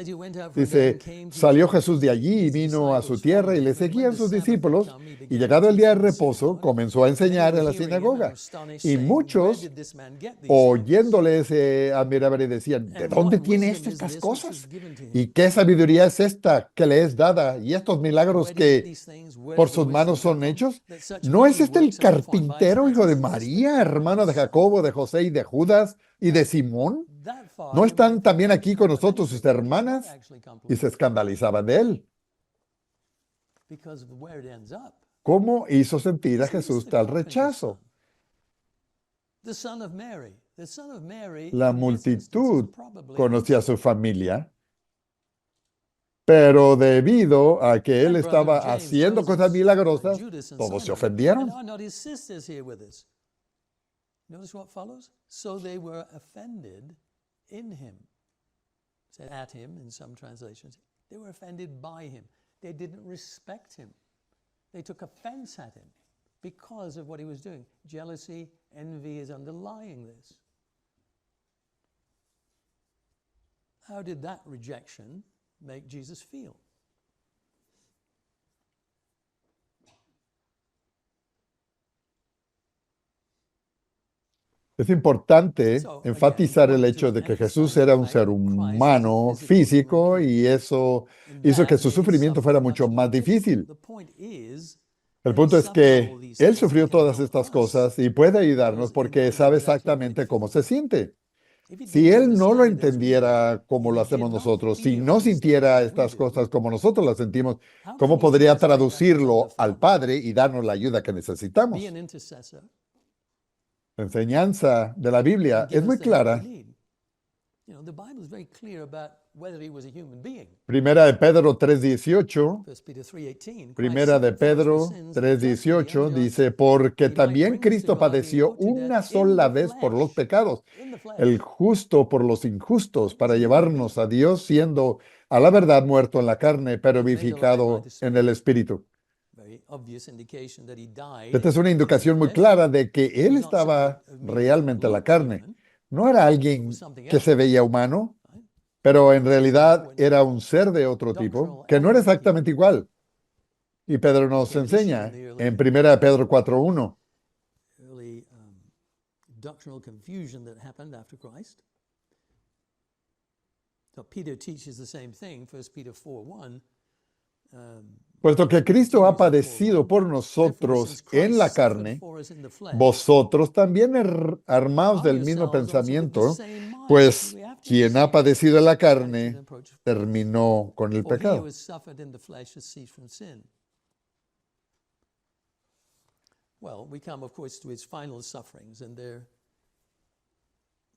dice, salió Jesús de allí y vino a su tierra y le seguían sus discípulos, y llegado el día de reposo, comenzó a enseñar en la sinagoga. Y muchos, oyéndole, se admiraban y decían, ¿de dónde tiene estas cosas? ¿Y qué sabiduría es esta que le es dada? ¿Y estos milagros que por sus manos son hechos? ¿No es este el carpintero, hijo de María, hermano de Jacobo, de José y de Judas y de Simón? ¿No están también aquí con nosotros sus hermanas? Y se escandalizaban de él. ¿Cómo hizo sentir a Jesús tal rechazo? La multitud conocía a su familia, pero debido a que él estaba haciendo cosas milagrosas, todos se ofendieron. Notice what follows? So they were offended in him. Said at him in some translations. They were offended by him. They didn't respect him. They took offense at him because of what he was doing. Jealousy, envy is underlying this. How did that rejection make Jesus feel? Es importante enfatizar el hecho de que Jesús era un ser humano físico y eso hizo que su sufrimiento fuera mucho más difícil. El punto es que Él sufrió todas estas cosas y puede ayudarnos porque sabe exactamente cómo se siente. Si Él no lo entendiera como lo hacemos nosotros, si no sintiera estas cosas como nosotros las sentimos, ¿cómo podría traducirlo al Padre y darnos la ayuda que necesitamos? La enseñanza de la Biblia es muy clara. Primera de Pedro 3:18, Primera de Pedro 3:18 dice, porque también Cristo padeció una sola vez por los pecados, el justo por los injustos, para llevarnos a Dios, siendo a la verdad muerto en la carne, pero vivificado en el Espíritu. Esta es una indicación muy clara de que Él estaba realmente en la carne. No era alguien que se veía humano, pero en realidad era un ser de otro tipo, que no era exactamente igual. Y Pedro nos enseña en 1 Pedro 4:1. Doctrinal confusion that happened after Christ. So Peter teaches the same thing, 1 Peter 4:1. Puesto que Cristo ha padecido por nosotros en la carne, vosotros también armaos del mismo pensamiento, pues quien ha padecido en la carne terminó con el pecado. Well, we come, of course, to his final sufferings, and there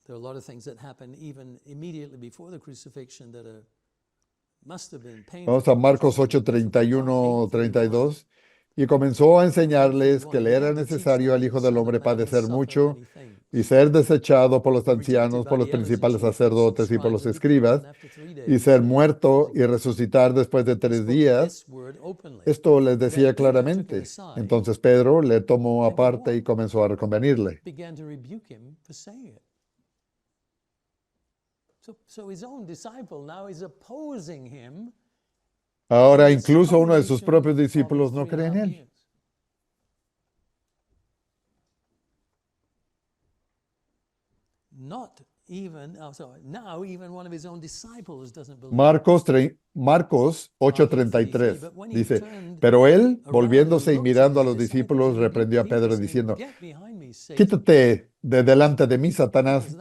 are a lot of things that happen even immediately before the crucifixion that must have been painful. Vamos a Marcos 8:31-32. Y comenzó a enseñarles que le era necesario al Hijo del Hombre padecer mucho y ser desechado por los ancianos, por los principales sacerdotes y por los escribas, y ser muerto y resucitar después de 3 días. Esto les decía claramente. Entonces Pedro le tomó aparte y comenzó a reconvenirle. Ahora incluso uno de sus propios discípulos no cree en él. Marcos 8:33 dice, pero él, volviéndose y mirando a los discípulos, reprendió a Pedro diciendo, quítate de delante de mí, Satanás,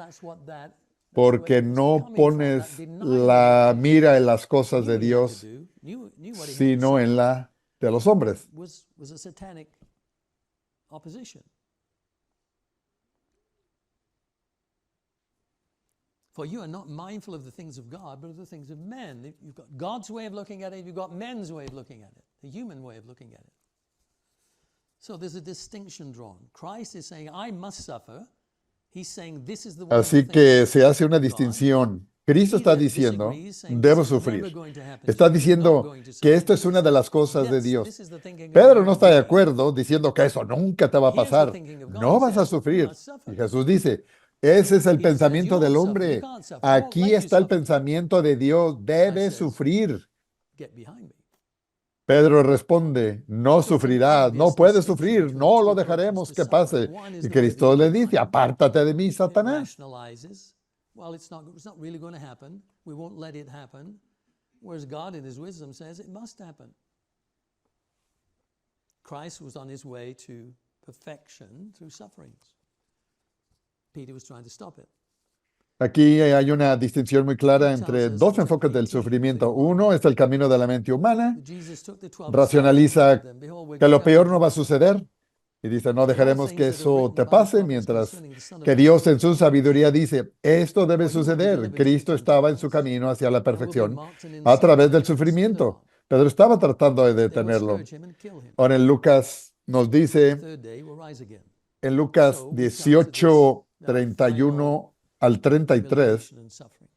porque no pones la mira en las cosas de Dios, sino en la de los hombres. For you are not mindful of the things of God, but of the things of men. You've got God's way of looking at it, you've got men's way of looking at it, the human way of looking at it. So there's a distinction drawn. Christ is saying, I must suffer He's saying this is the Así wonderful que thing. se hace una distinción. Cristo está Peter diciendo, disagrees, saying debo this is never sufrir. going to happen. Está You're not diciendo going to que suffer. esto es una de las cosas de This Dios. is the thinking of Pedro God no está de here. acuerdo diciendo que eso nunca te va a Here's the pasar. thinking of God. No He vas a says, you sufrir. must suffer. Y Jesús dice, ese es el He says, pensamiento you del won't suffer. You hombre. can't suffer. I won't Aquí let you está el suffer. pensamiento de Dios. God Debes says, sufrir. get behind me. Pedro responde, no So it's an sufrirás, obvious no puedes distinction sufrir, between no two lo approaches dejaremos to que suffering. pase. One is Y the way Cristo the le human dice, mind. apártate de mí, It Satanás. rationalizes, well, it's not really going to happen. We won't let it happen. Whereas God in his wisdom says it must happen. Christ was on his way to perfection through sufferings. Peter was trying to stop it. Aquí hay una distinción muy clara entre dos enfoques del sufrimiento. Uno es el camino de la mente humana, Jesus took the 12 racionaliza disciples and said to them, "Behold, we're que going lo up peor into no va a heaven. suceder. Y dice, no All dejaremos things que that are eso written te by the pase, prophets mientras concerning the Son of que Man Dios en su will come to sabiduría pass." dice, esto debe For he will be suceder. delivered into Cristo the estaba en su Gentiles camino hacia la and will be perfección mocked and a través del insulted and spit sufrimiento. upon. Pedro estaba tratando de They will detenerlo. scourge him and kill him. Ahora en Lucas nos The dice, third day will rise again. en Lucas So we come to this 18, now 31 al 33, humiliation and suffering.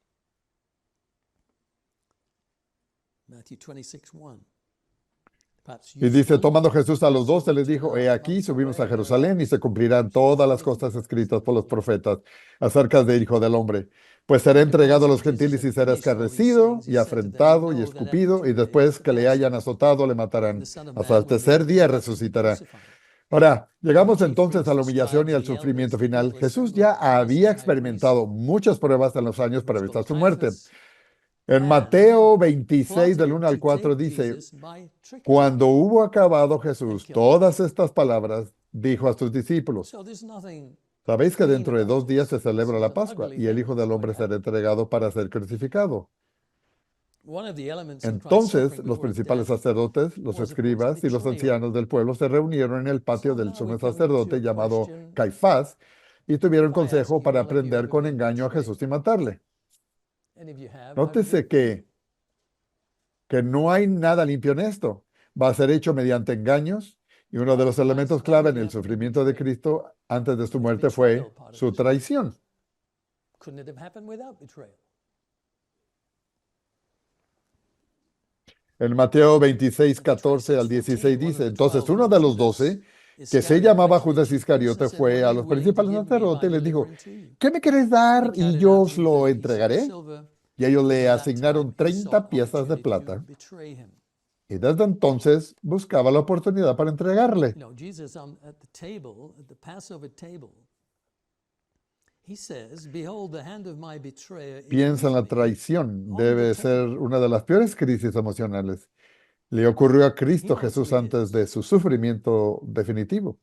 Matthew 26:1. Perhaps y dice, useful. tomando Jesús a los So 12, we les turn dijo, our he aquí, lights subimos a away, Jerusalén y se cumplirán todas las cosas escritas por los profetas acerca del Hijo del Hombre. Pues será entregado a los gentiles y será escarnecido y afrentado y escupido, y después que le hayan azotado, le matarán. Hasta el tercer día resucitará. Ahora, llegamos entonces a la humillación y al sufrimiento final. Jesús ya había experimentado muchas pruebas en los años para evitar su muerte. En Mateo 26, del 1 al 4, dice, cuando hubo acabado Jesús todas estas palabras, dijo a sus discípulos, sabéis que dentro de 2 días se celebra la Pascua y el Hijo del Hombre será entregado para ser crucificado. Entonces los principales sacerdotes, los escribas y los ancianos del pueblo se reunieron en el patio del sumo sacerdote llamado Caifás y tuvieron consejo para prender con engaño a Jesús y matarle. Nótese que no hay nada limpio en esto. Va a ser hecho mediante engaños y uno de los elementos clave en el sufrimiento de Cristo antes de su muerte fue su traición. En Mateo 26, 14 al 16 dice, entonces uno de los 12, que se llamaba Judas Iscariote, fue a los principales sacerdotes y les dijo, ¿qué me queréis dar y yo os lo entregaré? Y ellos le asignaron 30 piezas de plata. Y desde entonces buscaba la oportunidad para entregarle. Piensa en la traición. Debe ser una de las peores crisis emocionales. Le ocurrió a Cristo Jesús antes de su sufrimiento definitivo.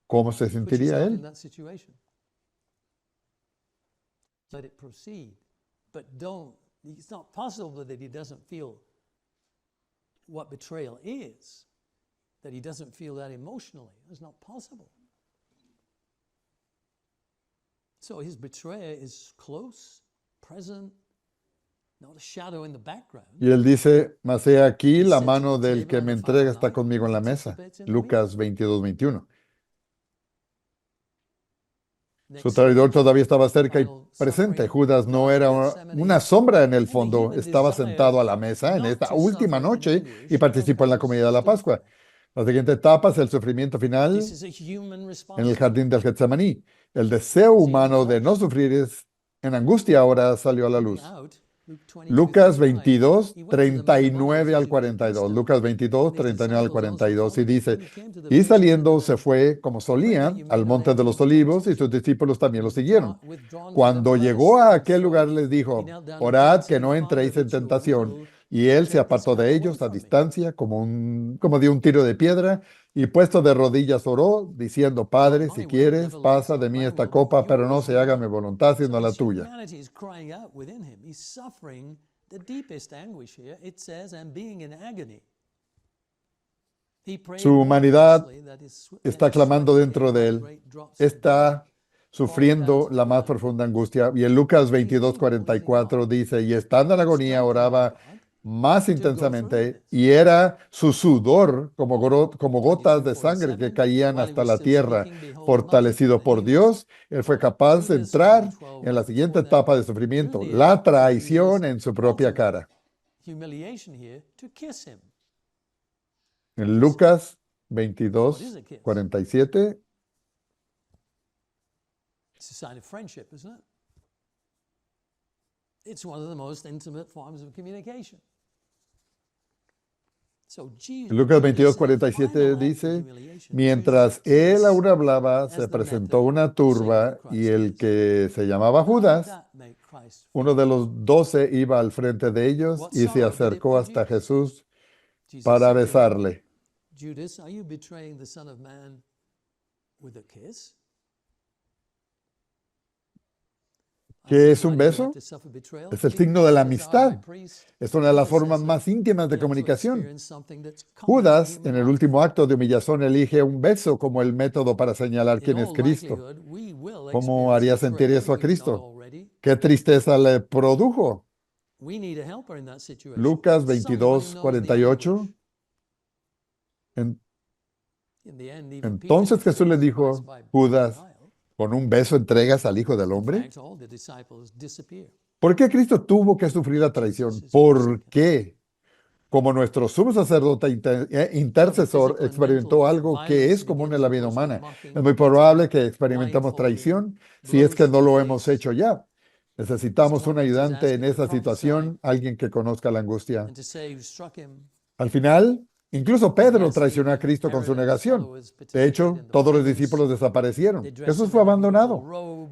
¿Cómo se sentiría él? It's not possible that he doesn't feel what betrayal is, that he doesn't feel that emotionally. It's not possible. So his betrayer is close, present, not a shadow in the background. Y él dice, mas he aquí la mano del que me entrega está conmigo en la mesa. Lucas 22, 21. Su traidor todavía estaba cerca y presente. Judas no era una sombra en el fondo. Estaba sentado a la mesa en esta última noche y participó en la comida de la Pascua. La siguiente etapa es el sufrimiento final en el jardín del Getsemaní. El deseo humano de no sufrir en angustia ahora salió a la luz. Lucas 22, 39 al 42. Lucas 22, 39 al 42. Y dice, y saliendo se fue, como solía, al monte de los olivos, y sus discípulos también lo siguieron. Cuando llegó a aquel lugar les dijo, orad que no entréis en tentación. Y él se apartó de ellos a distancia, como de un tiro de piedra, y puesto de rodillas oró, diciendo, Padre, si quieres, pasa de mí esta copa, pero no se haga mi voluntad, sino la tuya. Su humanidad está clamando dentro de él, está sufriendo la más profunda angustia. Y en Lucas 22, 44 dice, y estando en agonía oraba más intensamente y era su sudor como gotas de sangre que caían hasta la tierra. Fortalecido por Dios, él fue capaz de entrar en la siguiente etapa de sufrimiento, la traición en su propia cara. En Lucas 22:47. It's a sign of friendship, isn't it? It's one of the most intimate forms of communication. En Lucas 22:47 dice, mientras él aún hablaba, se presentó una turba y el que se llamaba Judas, uno de los 12, iba al frente de ellos y se acercó hasta Jesús para besarle. Judas, are you betraying the Son of Man with a kiss? ¿Qué es un beso? Es el signo de la amistad. Es una de las formas más íntimas de comunicación. Judas, en el último acto de humillación, elige un beso como el método para señalar quién es Cristo. ¿Cómo haría sentir eso a Cristo? ¿Qué tristeza le produjo? Lucas 22:48. Entonces Jesús le dijo, Judas, ¿con un beso entregas al Hijo del Hombre? ¿Por qué Cristo tuvo que sufrir la traición? ¿Por qué? Como nuestro sumo sacerdote intercesor experimentó algo que es común en la vida humana. Es muy probable que experimentemos traición si es que no lo hemos hecho ya. Necesitamos un ayudante en esa situación, alguien que conozca la angustia. Al final, incluso Pedro traicionó a Cristo con su negación. De hecho, todos los discípulos desaparecieron. Jesús fue abandonado.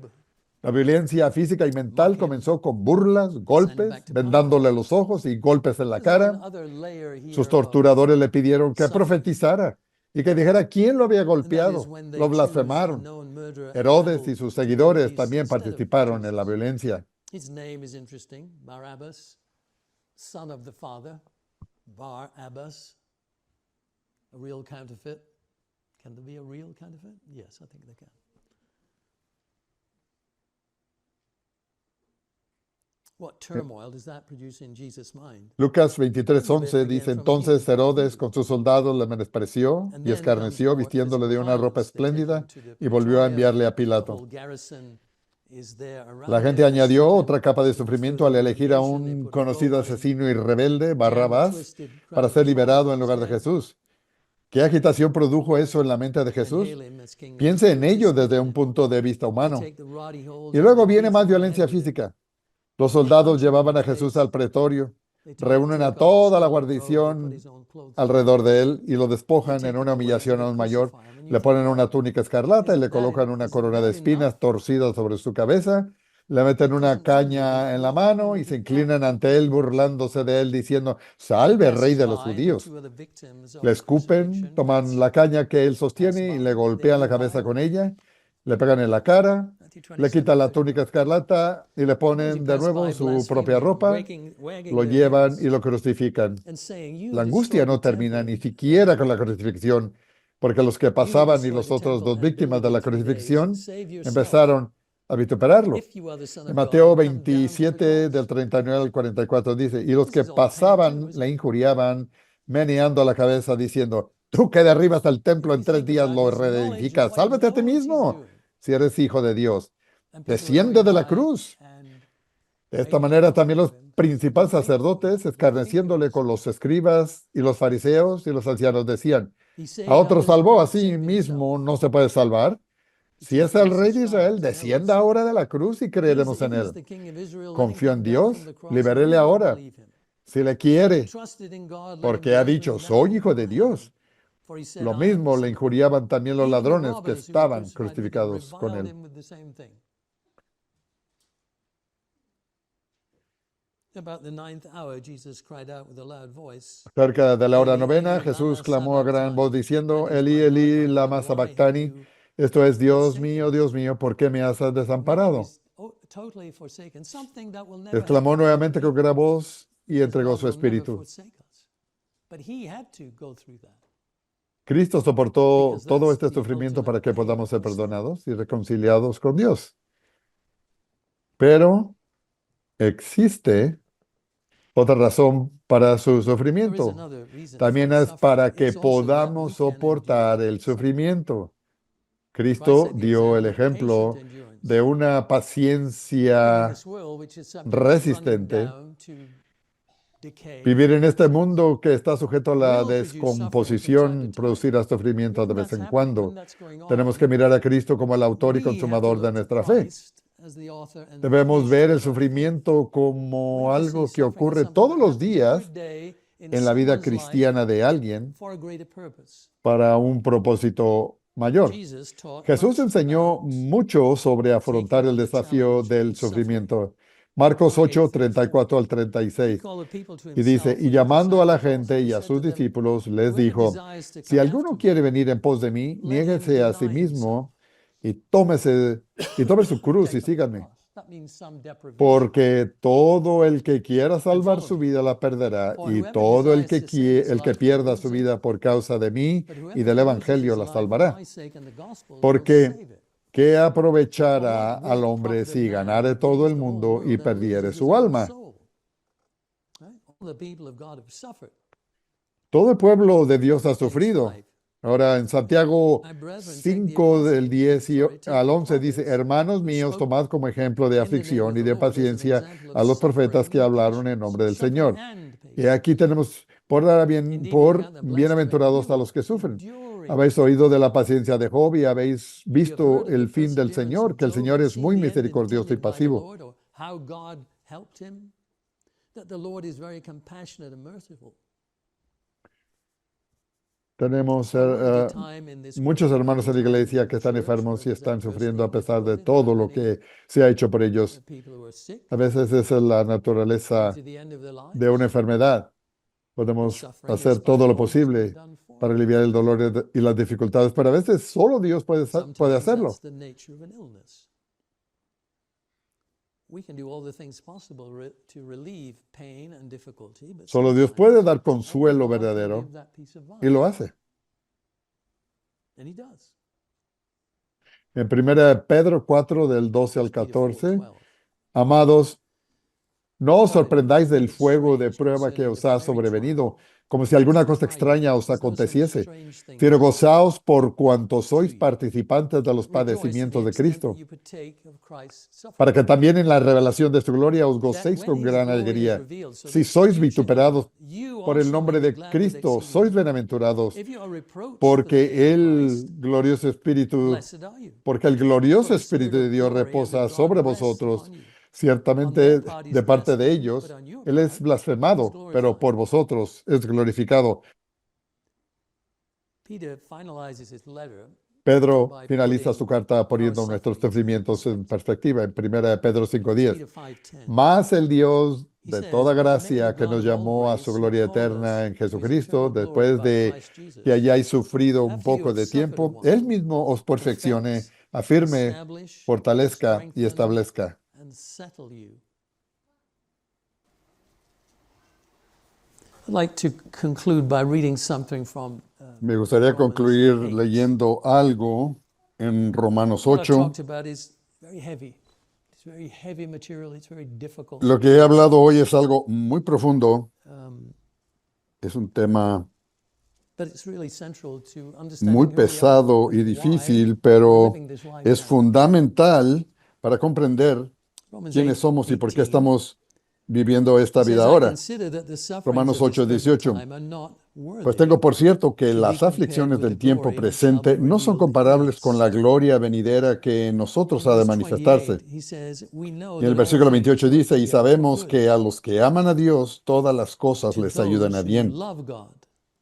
La violencia física y mental comenzó con burlas, golpes, vendándole los ojos y golpes en la cara. Sus torturadores le pidieron que profetizara y que dijera quién lo había golpeado. Lo blasfemaron. Herodes y sus seguidores también participaron en la violencia. Barabbas. A real counterfeit? Can there be a real counterfeit? Yes, I think there can. What turmoil does that produce in Jesus' mind? Lucas 23:11 dice, entonces Herodes con sus soldados le menospreció y escarneció vistiéndole de una ropa espléndida y volvió a enviarle a Pilato. La gente añadió otra capa de sufrimiento al elegir a un conocido asesino y rebelde, Barrabás, para ser liberado en lugar de Jesús. ¿Qué agitación produjo eso en la mente de Jesús? Piense en ello desde un punto de vista humano. Y luego viene más violencia física. Los soldados llevaban a Jesús al pretorio, reúnen a toda la guarnición alrededor de él y lo despojan en una humillación aún mayor. Le ponen una túnica escarlata y le colocan una corona de espinas torcida sobre su cabeza. Le meten una caña en la mano y se inclinan ante él burlándose de él diciendo, salve, rey de los judíos. Le escupen, toman la caña que él sostiene y le golpean la cabeza con ella, le pegan en la cara, le quitan la túnica escarlata y le ponen de nuevo su propia ropa, lo llevan y lo crucifican. La angustia no termina ni siquiera con la crucifixión, porque los que pasaban y los otros dos víctimas de la crucifixión empezaron a vituperarlo. En Mateo 27, del 39 al 44 dice, y los que pasaban le injuriaban, meneando la cabeza, diciendo, tú que derribas el templo en 3 días lo reedificas, sálvate a ti mismo, si eres hijo de Dios. Desciende de la cruz. De esta manera también los principales sacerdotes, escarneciéndole con los escribas y los fariseos y los ancianos, decían, a otro salvó, a sí mismo no se puede salvar. Si es el rey de Israel, descienda ahora de la cruz y creeremos en él. Confío en Dios, liberéle ahora, si le quiere, porque ha dicho, soy hijo de Dios. Lo mismo le injuriaban también los ladrones que estaban crucificados con él. Cerca de la hora novena, Jesús clamó a gran voz diciendo, Elí, Elí, lama sabactani. Esto es, Dios mío, ¿por qué me has desamparado? Exclamó nuevamente con gran voz y entregó su espíritu. Cristo soportó todo este sufrimiento para que podamos ser perdonados y reconciliados con Dios. Pero existe Otra razón para su There is sufrimiento another reason también for es suffering. para It que is also that we podamos can soportar endure el suffering. sufrimiento. Christ Cristo set the dio el example of patient ejemplo endurance. de una Living in paciencia this world which is subject to running resistente. down, to decay, Vivir en to este disease, mundo que está sujeto a la will produce suffering from time to descomposición, time. producirá sufrimiento de When vez that's en happening, when cuando. that's going Tenemos que on, mirar a Cristo como el autor y we have to consumador de look to nuestra fe. Christ as the author and Debemos finisher ver el of our faith. sufrimiento como We're to see algo que suffering as ocurre something todos that los happens every días day in en la vida someone's life cristiana de alguien for a greater purpose. para un propósito mayor. Jesus taught Jesús much enseñó about mucho sobre afrontar taking el on the desafío challenge del of suffering. sufrimiento. Marcos Mark 8, 8:34. 34 al He 36. called the people to Y dice, himself y and his llamando a la disciples also, gente he y a said sus to them, discípulos, les whoever dijo, desires to si come alguno after quiere me, venir en pos de mí, let him niéguese a sí deny himself mismo y tome su cruz and y take up his síganme. cross. That means some deprivation. Porque todo el que quiera salvar follow su me. vida la perderá, For y whoever todo el desires que, to save his el que life will pierda lose su it, vida por causa de mí but y whoever del loses Evangelio his la life for salvará. my sake and the gospel will Porque, save it. ¿qué For aprovechará what will al it hombre profit a si man ganare if he todo gains el the whole mundo y world and perdiere loses his su own alma? soul? Right? All the people of God have suffered. Todo el pueblo de Dios ha In this sufrido. life. Ahora, en Santiago My brethren, take the 5 del apostles, 10 take al the 11 dice, prophets hermanos who míos, spoke tomad como ejemplo de in the name aflicción of y the de Lord as an paciencia example of a los profetas suffering que and hablaron en patience. nombre del Suffering Señor. and Y aquí patience. tenemos, Indeed, we por count them blessed who bienaventurados a endure, los que sufren. enduring Habéis oído de la paciencia de Job y habéis You have visto heard of the el fin del perseverance Señor, of que el Job Señor and es seen muy the end misericordioso y intended by the pasivo. Lord, or how God helped him. That the Lord is very compassionate and merciful. Tenemos For a limited time in this muchos world, hermanos en la little time iglesia in que the están church, enfermos y brothers están and sufriendo a personally pesar de difficulties. We have todo lo many que se ha hecho por ellos. people who are sick, A veces esa es la coming naturaleza to the end of their de una lives. enfermedad. They're Podemos suffering in hacer spite todo of lo all that's been posible done for para them. aliviar el dolor y las dificultades, pero a veces solo Dios puede Sometimes that's hacerlo. the nature of an illness. We can do all the things possible to relieve pain and difficulty, but Solo Dios sometimes puede dar only consuelo God can verdadero give that peace of y lo mind. hace. And he does. En 1 Pedro 4, del 12 al 1 Peter 14, 4:12. amados, no os Beloved, sorprendáis think del it fuego de strange prueba que concerning the os ha fiery sobrevenido, trial como si that is alguna to cosa try you, extraña os as though some aconteciese, strange thing sino happened gozaos por cuanto to sois you. participantes de los But rejoice to padecimientos the de extent that Cristo, you partake of Christ's para suffering, que también en la revelación de su gloria os that gocéis when con his gran glory is alegría. revealed, so Si that sois you should have, vituperados you por el also may nombre be de glad with Cristo, exceeding sois joy. bienaventurados, If you are reproached for the name porque of el Christ, glorioso Espíritu blessed are you. porque el For glorioso the Spirit Espíritu de of Dios glory and of reposa God sobre rests vosotros. upon you. On their Ciertamente, part de is parte de blasphemed, but ellos, on your Él es part is blasfemado, pero por glorified. vosotros es glorificado. Peter finalizes his letter Pedro by finaliza putting su carta our poniendo nuestros sufferings in sufrimientos en perspective. perspectiva en 1 Pedro 1 5:10. Peter 5:10. Mas el Dios He de says, toda but may the gracia que God nos of all llamó a su grace, who gloria called eterna us en to his Jesucristo, eternal glory después by de Christ que Jesus, hayáis sufrido un after you poco have de suffered a tiempo, Él while, mismo os perfeccione, perfect, afirme, establish, fortalezca y strengthen, establezca. and settle you. I'd like to conclude by reading something from Me gustaría Romans concluir 8. leyendo algo en Romanos What I've 8. talked about is very heavy. It's very heavy material. It's very difficult. Lo que he hablado hoy es algo muy profundo, Um, es un tema but it's really central to muy understanding who we are pesado y and why difícil, we're pero living this life es now. fundamental para comprender Romans quiénes 8, somos y por qué 18. estamos viviendo esta It says, vida I ahora. consider that the sufferings Romanos of this 8, present 18. time are not Pues worthy tengo por cierto que to be las compared aflicciones with the del tiempo glory which shall be presente no son revealed in comparables con us. la gloria venidera que en In nosotros ha de verse manifestarse. 28, he says, we know Y en el that all versículo things 28 work dice, y together for sabemos good que a los que aman a Dios, todas las cosas to les ayudan a those who bien. love God,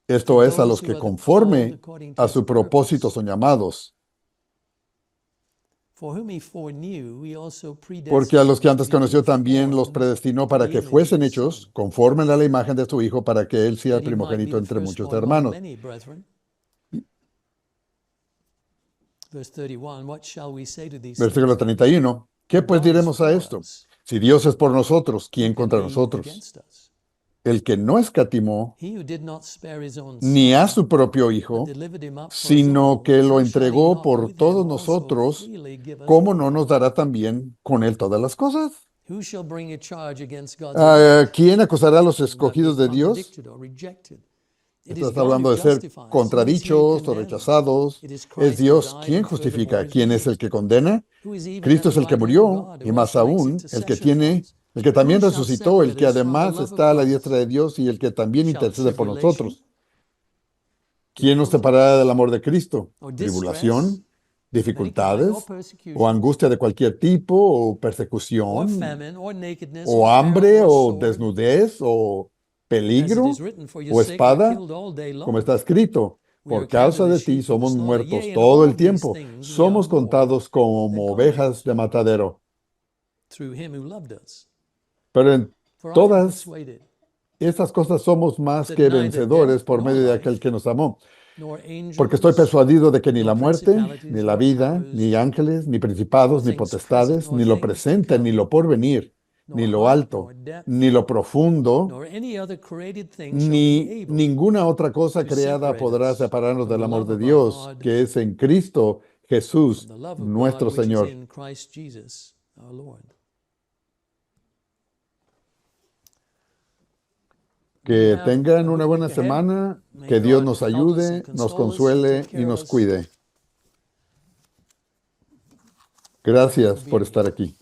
Esto to es a those los who que are the called conforme according to a his su propósito purpose. son llamados. For whom he foreknew, he also Porque a los predestined que to antes be conoció también los conformed predestinó to para the que image of fuesen his Son, hechos conforme a la imagen de su Hijo, para que Él sea el that he might be primogénito the entre muchos firstborn among hermanos. many brethren. Verse 31, what shall we say to these Versículo things? 31. ¿Qué If pues God is diremos a for esto? us, Si Dios es por nosotros, who ¿quién can contra be nosotros? against us? El que no escatimó He who did not spare his own ni a Son, su propio but Hijo, delivered him up for us sino all, que lo how shall he entregó not por with him todos also nosotros, freely give us ¿cómo all no nos things? dará también con Él todas las cosas? Who shall bring a charge against God's elect? ¿Quién acusará a los Who have escogidos de been Dios? contradicted or rejected? It is Estás God hablando who de ser justifies. Who is he who contradichos o condemns? rechazados. It is Es Christ who Dios died quien and furthermore justifica. is ¿Quién es el raised, que condena? who is even Cristo at es the el que right hand of murió, God, y who más also makes aún, el que intercession for tiene, us. el que Who también shall resucitó, el que separate us from the además love of está a la Christ? diestra de Dios y el que también Shall intercede por tribulation, nosotros. ¿Quién nos separará del amor de Cristo? or distress, ¿Tribulación? famine, or ¿Dificultades? ¿O persecution, angustia de cualquier tipo? ¿O or persecución? famine, or nakedness, ¿O or peril, hambre? or ¿O sword? desnudez? ¿O As it peligro? is written, for your ¿O sake we are espada? killed all day Como long. está escrito, We are por counted causa de as ti sheep for the somos slaughter. muertos Yea, in todo all el these tiempo. things we are Somos more contados como than ovejas de conquerors matadero. through him who loved us. Pero en For I am todas persuaded estas cosas somos más that que neither vencedores death, por nor medio de life, aquel que nos amó. nor Porque estoy angels, persuadido de que ni nor la muerte, ni principalities, la nor vida, ni powers, ángeles, ni nor principados, ni things present, potestades, nor ni lo things to presente, ni come, lo porvenir, ni nor lo height, alto, nor depth, ni lo profundo, nor any other created thing shall be ni able ninguna otra cosa to creada separate podrá us separarnos from del the amor love de of our Dios, God, que es en Cristo from Jesús, the love of God nuestro which is Señor. in Christ Jesus our Lord. Que Have tengan a una good buena week ahead. semana, May que Dios God nos help us ayude, and nos console us and consuele take y care of nos us. cuide. Thank you Gracias for por being estar here. aquí.